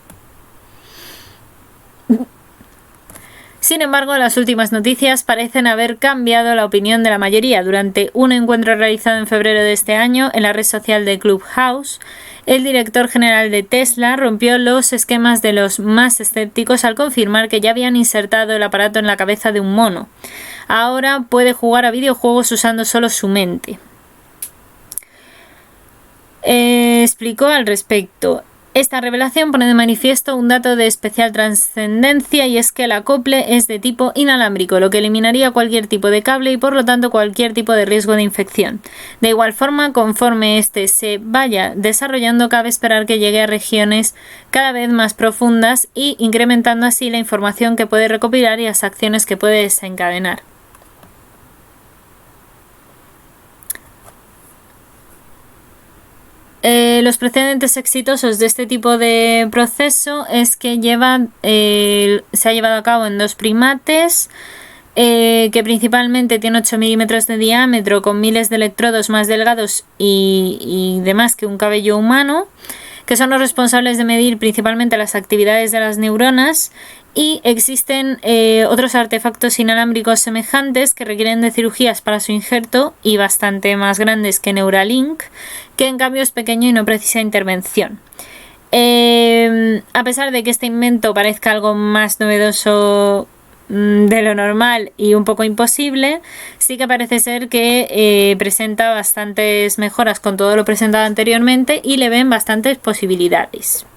Sin embargo, las últimas noticias parecen haber cambiado la opinión de la mayoría. Durante un encuentro realizado en febrero de este año en la red social de Clubhouse, el director general de Tesla rompió los esquemas de los más escépticos al confirmar que ya habían insertado el aparato en la cabeza de un mono. Ahora puede jugar a videojuegos usando solo su mente. Explicó al respecto. Esta revelación pone de manifiesto un dato de especial trascendencia, y es que el acople es de tipo inalámbrico, lo que eliminaría cualquier tipo de cable y por lo tanto cualquier tipo de riesgo de infección. De igual forma, conforme este se vaya desarrollando, cabe esperar que llegue a regiones cada vez más profundas y incrementando así la información que puede recopilar y las acciones que puede desencadenar. Los precedentes exitosos de este tipo de proceso es que se ha llevado a cabo en 2 primates, que principalmente tiene 8 milímetros de diámetro, con miles de electrodos más delgados y demás que un cabello humano, que son los responsables de medir principalmente las actividades de las neuronas. Y existen otros artefactos inalámbricos semejantes que requieren de cirugías para su injerto y bastante más grandes que Neuralink, que en cambio es pequeño y no precisa intervención. A pesar de que este invento parezca algo más novedoso de lo normal y un poco imposible, sí que parece ser que presenta bastantes mejoras con todo lo presentado anteriormente y le ven bastantes posibilidades.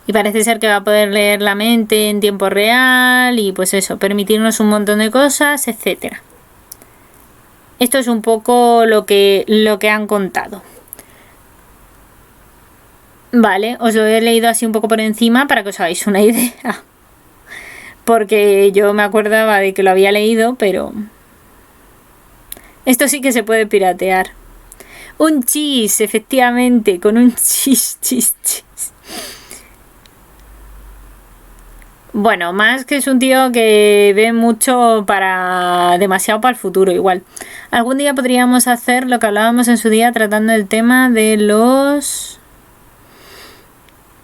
Y parece ser que va a poder leer la mente en tiempo real y pues eso, permitirnos un montón de cosas, etcétera. Esto es un poco lo que han contado. Vale, os lo he leído así un poco por encima para que os hagáis una idea. Porque yo me acordaba de que lo había leído, pero esto sí que se puede piratear. Un chis, efectivamente, con un chis. Bueno, más que es un tío que ve mucho demasiado para el futuro igual. Algún día podríamos hacer lo que hablábamos en su día tratando el tema de los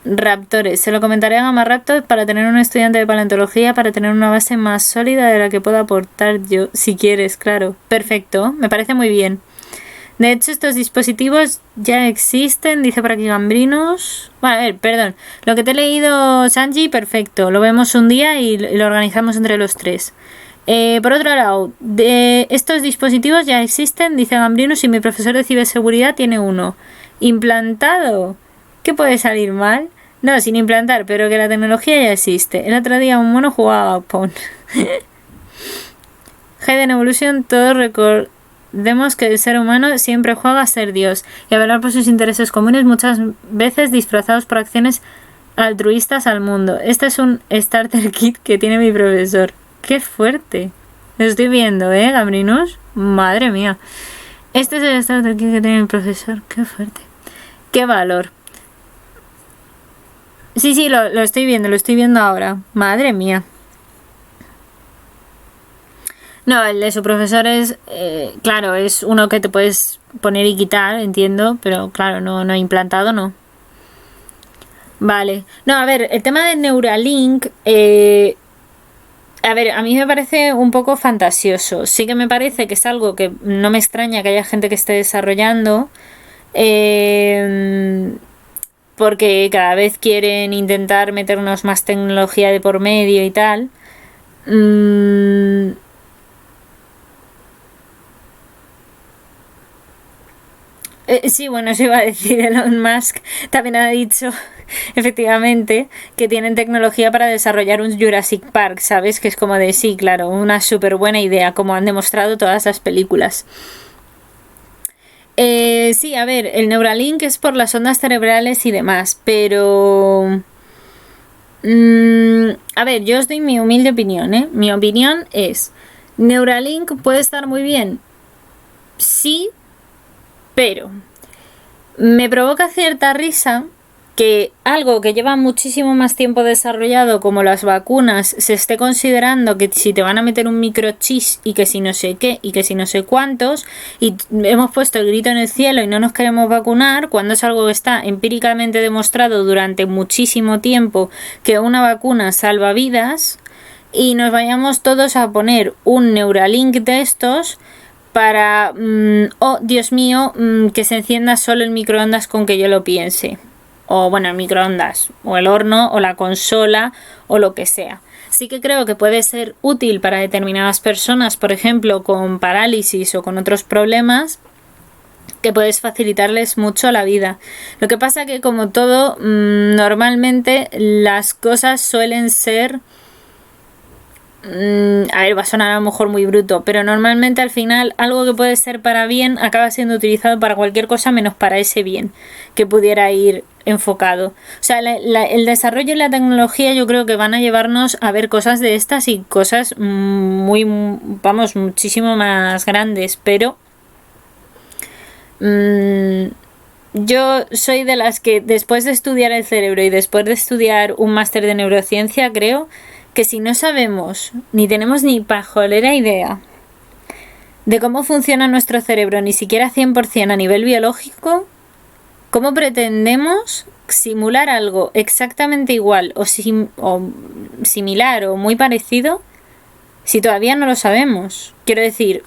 raptores. Se lo comentaré a Gamma Raptor para tener un estudiante de paleontología, para tener una base más sólida de la que pueda aportar yo, si quieres, claro. Perfecto, me parece muy bien. De hecho, estos dispositivos ya existen, dice por aquí Gambrinos. Bueno, a ver, perdón. Lo que te he leído, Sanji, perfecto. Lo vemos un día y lo organizamos entre los 3. Por otro lado, de estos dispositivos ya existen, dice Gambrinos, y mi profesor de ciberseguridad tiene uno. ¿Implantado? ¿Qué puede salir mal? No, sin implantar, pero que la tecnología ya existe. El otro día un mono jugaba a Pong. Hidden Evolution, todo recordemos que el ser humano siempre juega a ser Dios y a velar por sus intereses comunes, muchas veces disfrazados por acciones altruistas al mundo. Este es un starter kit que tiene mi profesor. ¡Qué fuerte! Lo estoy viendo, Gabrinos? Madre mía. Este es el starter kit que tiene mi profesor. ¡Qué fuerte! ¡Qué valor! Sí, lo estoy viendo ahora. Madre mía. No, el de su profesor es, claro, es uno que te puedes poner y quitar, entiendo, pero claro, no implantado, no. Vale. No, a ver, el tema de Neuralink, A ver, a mí me parece un poco fantasioso. Sí que me parece que es algo que no me extraña que haya gente que esté desarrollando. eh, Porque cada vez quieren intentar meternos más tecnología de por medio y tal. Mm, sí, bueno, eso iba a decir. Elon Musk también ha dicho, efectivamente, que tienen tecnología para desarrollar un Jurassic Park, ¿sabes? Que es como de sí, claro, una súper buena idea, como han demostrado todas las películas. Sí, a ver, el Neuralink es por las ondas cerebrales y demás, pero... a ver, yo os doy mi humilde opinión, ¿eh? Mi opinión es, Neuralink puede estar muy bien, sí, pero me provoca cierta risa que algo que lleva muchísimo más tiempo desarrollado, como las vacunas, se esté considerando que si te van a meter un microchip y que si no sé qué y que si no sé cuántos, y hemos puesto el grito en el cielo y no nos queremos vacunar, cuando es algo que está empíricamente demostrado durante muchísimo tiempo que una vacuna salva vidas, y nos vayamos todos a poner un Neuralink de estos para, oh Dios mío, que se encienda solo el microondas con que yo lo piense. O bueno, el microondas, o el horno, o la consola, o lo que sea. Sí que creo que puede ser útil para determinadas personas, por ejemplo, con parálisis o con otros problemas, que puedes facilitarles mucho la vida. Lo que pasa que, como todo, normalmente las cosas suelen ser... a ver, va a sonar a lo mejor muy bruto, pero normalmente al final algo que puede ser para bien acaba siendo utilizado para cualquier cosa menos para ese bien que pudiera ir enfocado. O sea, el desarrollo y la tecnología yo creo que van a llevarnos a ver cosas de estas y cosas vamos, muchísimo más grandes, pero yo soy de las que después de estudiar el cerebro y después de estudiar un máster de neurociencia, creo que si no sabemos ni tenemos ni pajolera idea de cómo funciona nuestro cerebro, ni siquiera 100% a nivel biológico, ¿cómo pretendemos simular algo exactamente igual o similar o muy parecido si todavía no lo sabemos? Quiero decir,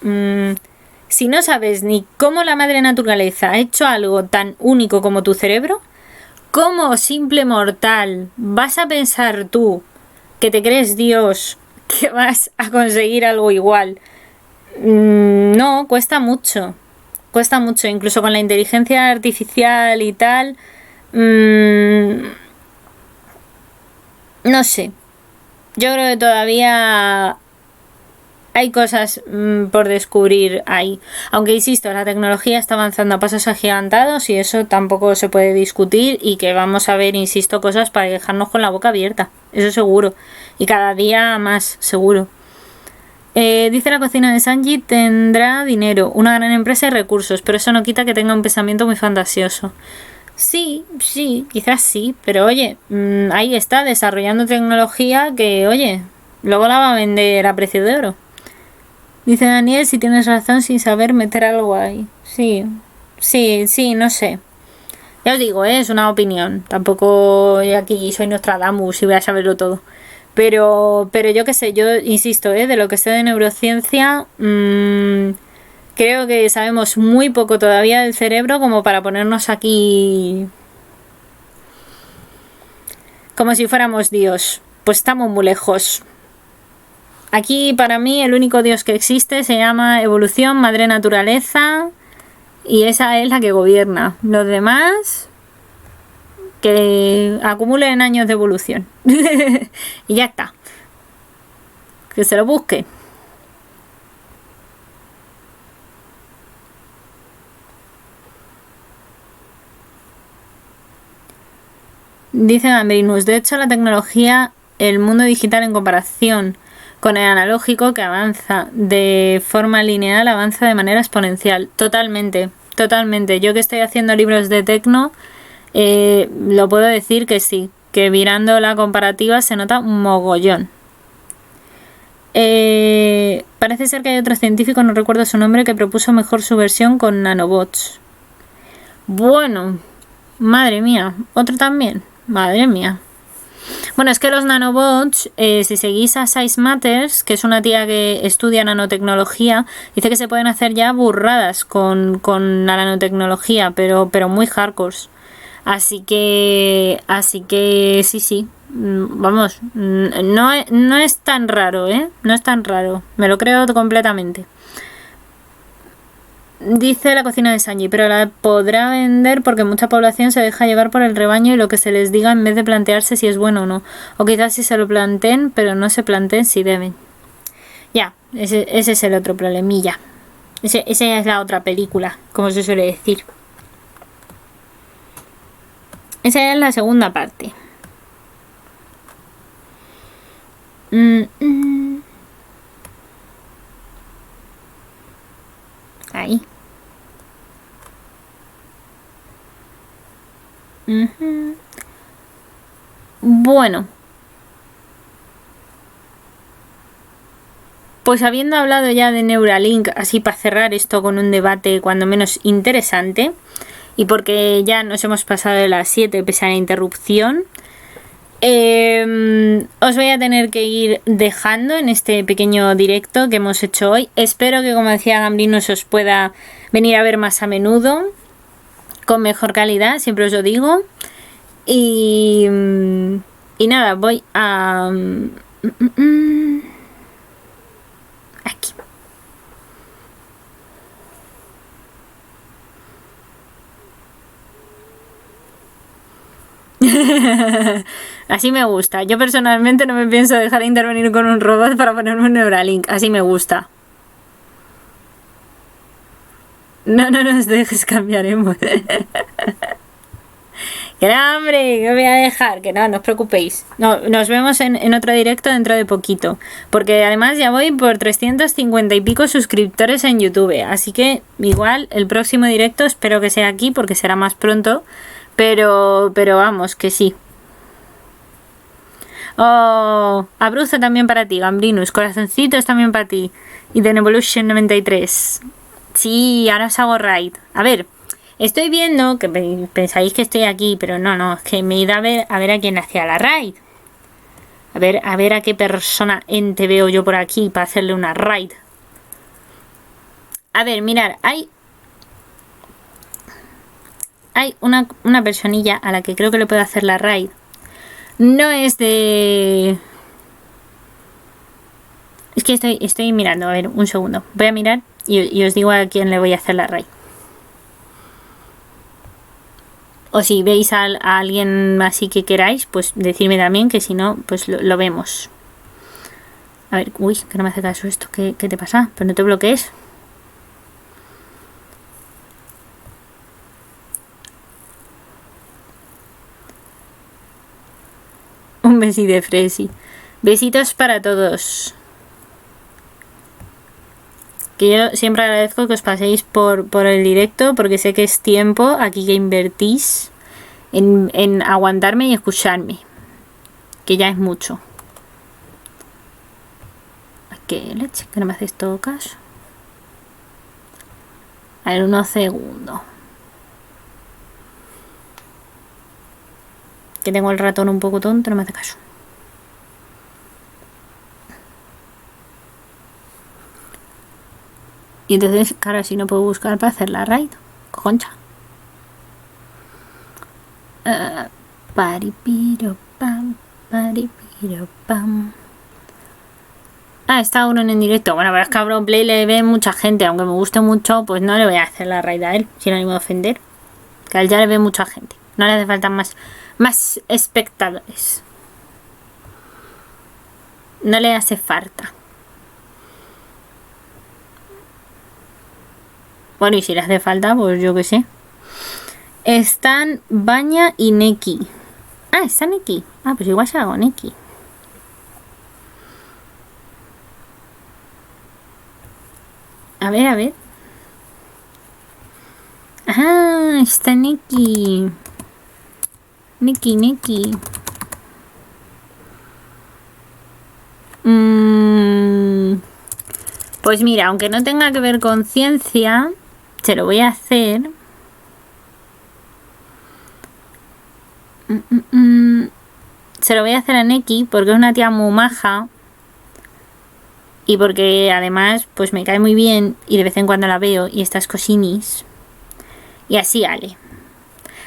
si no sabes ni cómo la madre naturaleza ha hecho algo tan único como tu cerebro, ¿cómo simple mortal vas a pensar tú que te crees Dios que vas a conseguir algo igual? No, cuesta mucho. Cuesta mucho, incluso con la inteligencia artificial y tal. No sé. Yo creo que todavía hay cosas por descubrir ahí. Aunque insisto, la tecnología está avanzando a pasos agigantados y eso tampoco se puede discutir, y que vamos a ver, insisto, cosas para dejarnos con la boca abierta. Eso seguro. Y cada día más, seguro. Dice la cocina de Sanji, tendrá dinero, una gran empresa y recursos, pero eso no quita que tenga un pensamiento muy fantasioso. Sí, sí, quizás sí, pero oye, ahí está, desarrollando tecnología que, oye, luego la va a vender a precio de oro. Dice Daniel, si tienes razón sin saber meter algo ahí. Sí, sí, sí, no sé. Ya os digo, es una opinión. Tampoco aquí soy Nostradamus y voy a saberlo todo. Pero yo qué sé, yo insisto, de lo que sé de neurociencia, creo que sabemos muy poco todavía del cerebro como para ponernos aquí como si fuéramos Dios. Pues estamos muy lejos. Aquí para mí el único Dios que existe se llama evolución, madre naturaleza, y esa es la que gobierna. Los demás que acumulen años de evolución. Y ya está. Que se lo busque. Dice Gambrinus, de hecho la tecnología, el mundo digital en comparación con el analógico, que avanza de forma lineal, avanza de manera exponencial. Totalmente, totalmente. Yo que estoy haciendo libros de tecno, lo puedo decir que sí, que mirando la comparativa se nota un mogollón. Parece ser que hay otro científico, no recuerdo su nombre, que propuso mejor su versión con nanobots. Bueno, madre mía, otro también, madre mía. Bueno, es que los nanobots, si seguís a Size Matters, que es una tía que estudia nanotecnología, dice que se pueden hacer ya burradas con la nanotecnología, pero muy hardcore. Así que sí. Vamos, no es tan raro, ¿eh? No es tan raro. Me lo creo completamente. Dice la cocina de Sanji, pero la podrá vender porque mucha población se deja llevar por el rebaño y lo que se les diga en vez de plantearse si es bueno o no. O quizás si se lo planteen, pero no se planteen si deben. Ya, ese es el otro problemilla. Esa es la otra película, como se suele decir. Esa es la segunda parte. Ahí. Bueno. Pues habiendo hablado ya de Neuralink, así para cerrar esto con un debate cuando menos interesante, y porque ya nos hemos pasado de las 7 pese a la interrupción, os voy a tener que ir dejando en este pequeño directo que hemos hecho hoy. Espero que, como decía Gamblinos, os pueda venir a ver más a menudo, con mejor calidad, siempre os lo digo. Y nada, voy a... aquí. Así me gusta. Yo personalmente no me pienso dejar intervenir con un robot para ponerme un Neuralink. Así me gusta. No nos dejes, cambiaremos. Que no, hombre, que voy a dejar. Que no os preocupéis. No, nos vemos en otro directo dentro de poquito. Porque además ya voy por 350 y pico suscriptores en YouTube. Así que igual el próximo directo espero que sea aquí porque será más pronto. Pero vamos, que sí. Oh, Abruzzo también para ti, Gambrinus. Corazoncitos también para ti. Y The Evolution 93. Sí, ahora os hago raid. A ver, estoy viendo que pensáis que estoy aquí, pero no, es que me he ido a ver a quién hacía la raid. A ver a qué persona ente veo yo por aquí para hacerle una raid. A ver, mirad, hay una personilla a la que creo que le puedo hacer la raid. No es de... Es que estoy mirando, a ver, un segundo. Voy a mirar y os digo a quién le voy a hacer la raid. O si veis a alguien así que queráis, pues decidme también, que si no, pues lo vemos. A ver, uy, que no me hace caso esto. ¿Qué te pasa? Pero no te bloquees. Un besito de Fresi. Besitos para todos. Que yo siempre agradezco que os paséis por el directo, porque sé que es tiempo aquí que invertís en aguantarme y escucharme, que ya es mucho. ¿Qué leche? Que no me haces todo caso. A ver, unos segundos. Que tengo el ratón un poco tonto, no me hace caso. Y entonces, claro, si no puedo buscar para hacer la raid. Concha. Paripiro pam, paripiro pam. Está uno en directo. Bueno, pero es que a Auronplay le ve mucha gente. Aunque me guste mucho, pues no le voy a hacer la raid a él, sin ánimo de ofender. Que a él ya le ve mucha gente. No le hace falta más espectadores. No le hace falta. Bueno, y si le hace falta, pues yo qué sé. Están Baña y Neki. Está Neki. Pues igual se hago Neki. A ver. Está Neki. Neki. Pues mira, aunque no tenga que ver con ciencia, se lo voy a hacer. se lo voy a hacer a Neki porque es una tía muy maja y porque además pues me cae muy bien y de vez en cuando la veo y estas cosinis. Y así, Ale.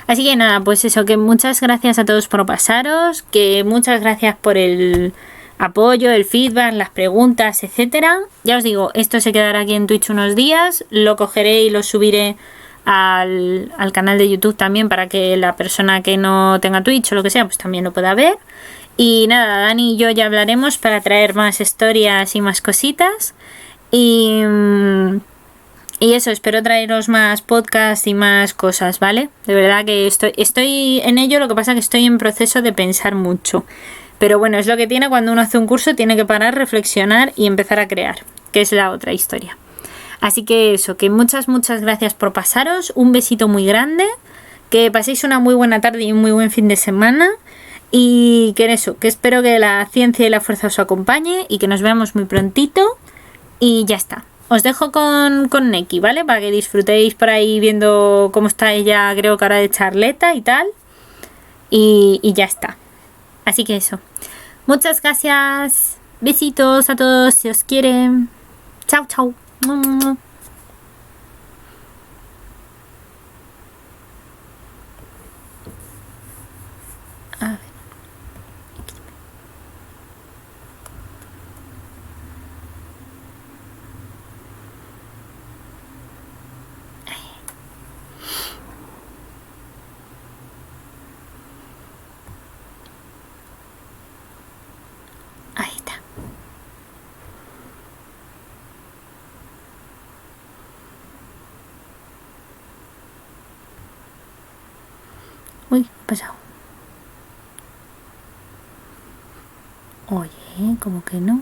Así que nada, pues eso, que muchas gracias a todos por pasaros, que muchas gracias por el apoyo, el feedback, las preguntas, etcétera. Ya os digo, esto se quedará aquí en Twitch unos días, lo cogeré y lo subiré al canal de YouTube también para que la persona que no tenga Twitch o lo que sea, pues también lo pueda ver. Y nada, Dani y yo ya hablaremos para traer más historias y más cositas. Y eso, espero traeros más podcasts y más cosas, ¿vale? De verdad que estoy en ello, lo que pasa es que estoy en proceso de pensar mucho. Pero bueno, es lo que tiene cuando uno hace un curso, tiene que parar, reflexionar y empezar a crear, que es la otra historia. Así que eso, que muchas gracias por pasaros, un besito muy grande, que paséis una muy buena tarde y un muy buen fin de semana. Y que eso, que espero que la ciencia y la fuerza os acompañe y que nos veamos muy prontito. Y ya está. Os dejo con Neki, ¿vale? Para que disfrutéis por ahí viendo cómo está ella, creo que ahora de charleta y tal. Y ya está. Así que eso. Muchas gracias. Besitos a todos, si os quieren. Chao, chao. A ver. Ahí está. Uy, ¿qué ha pasado? Oye, ¿cómo que no?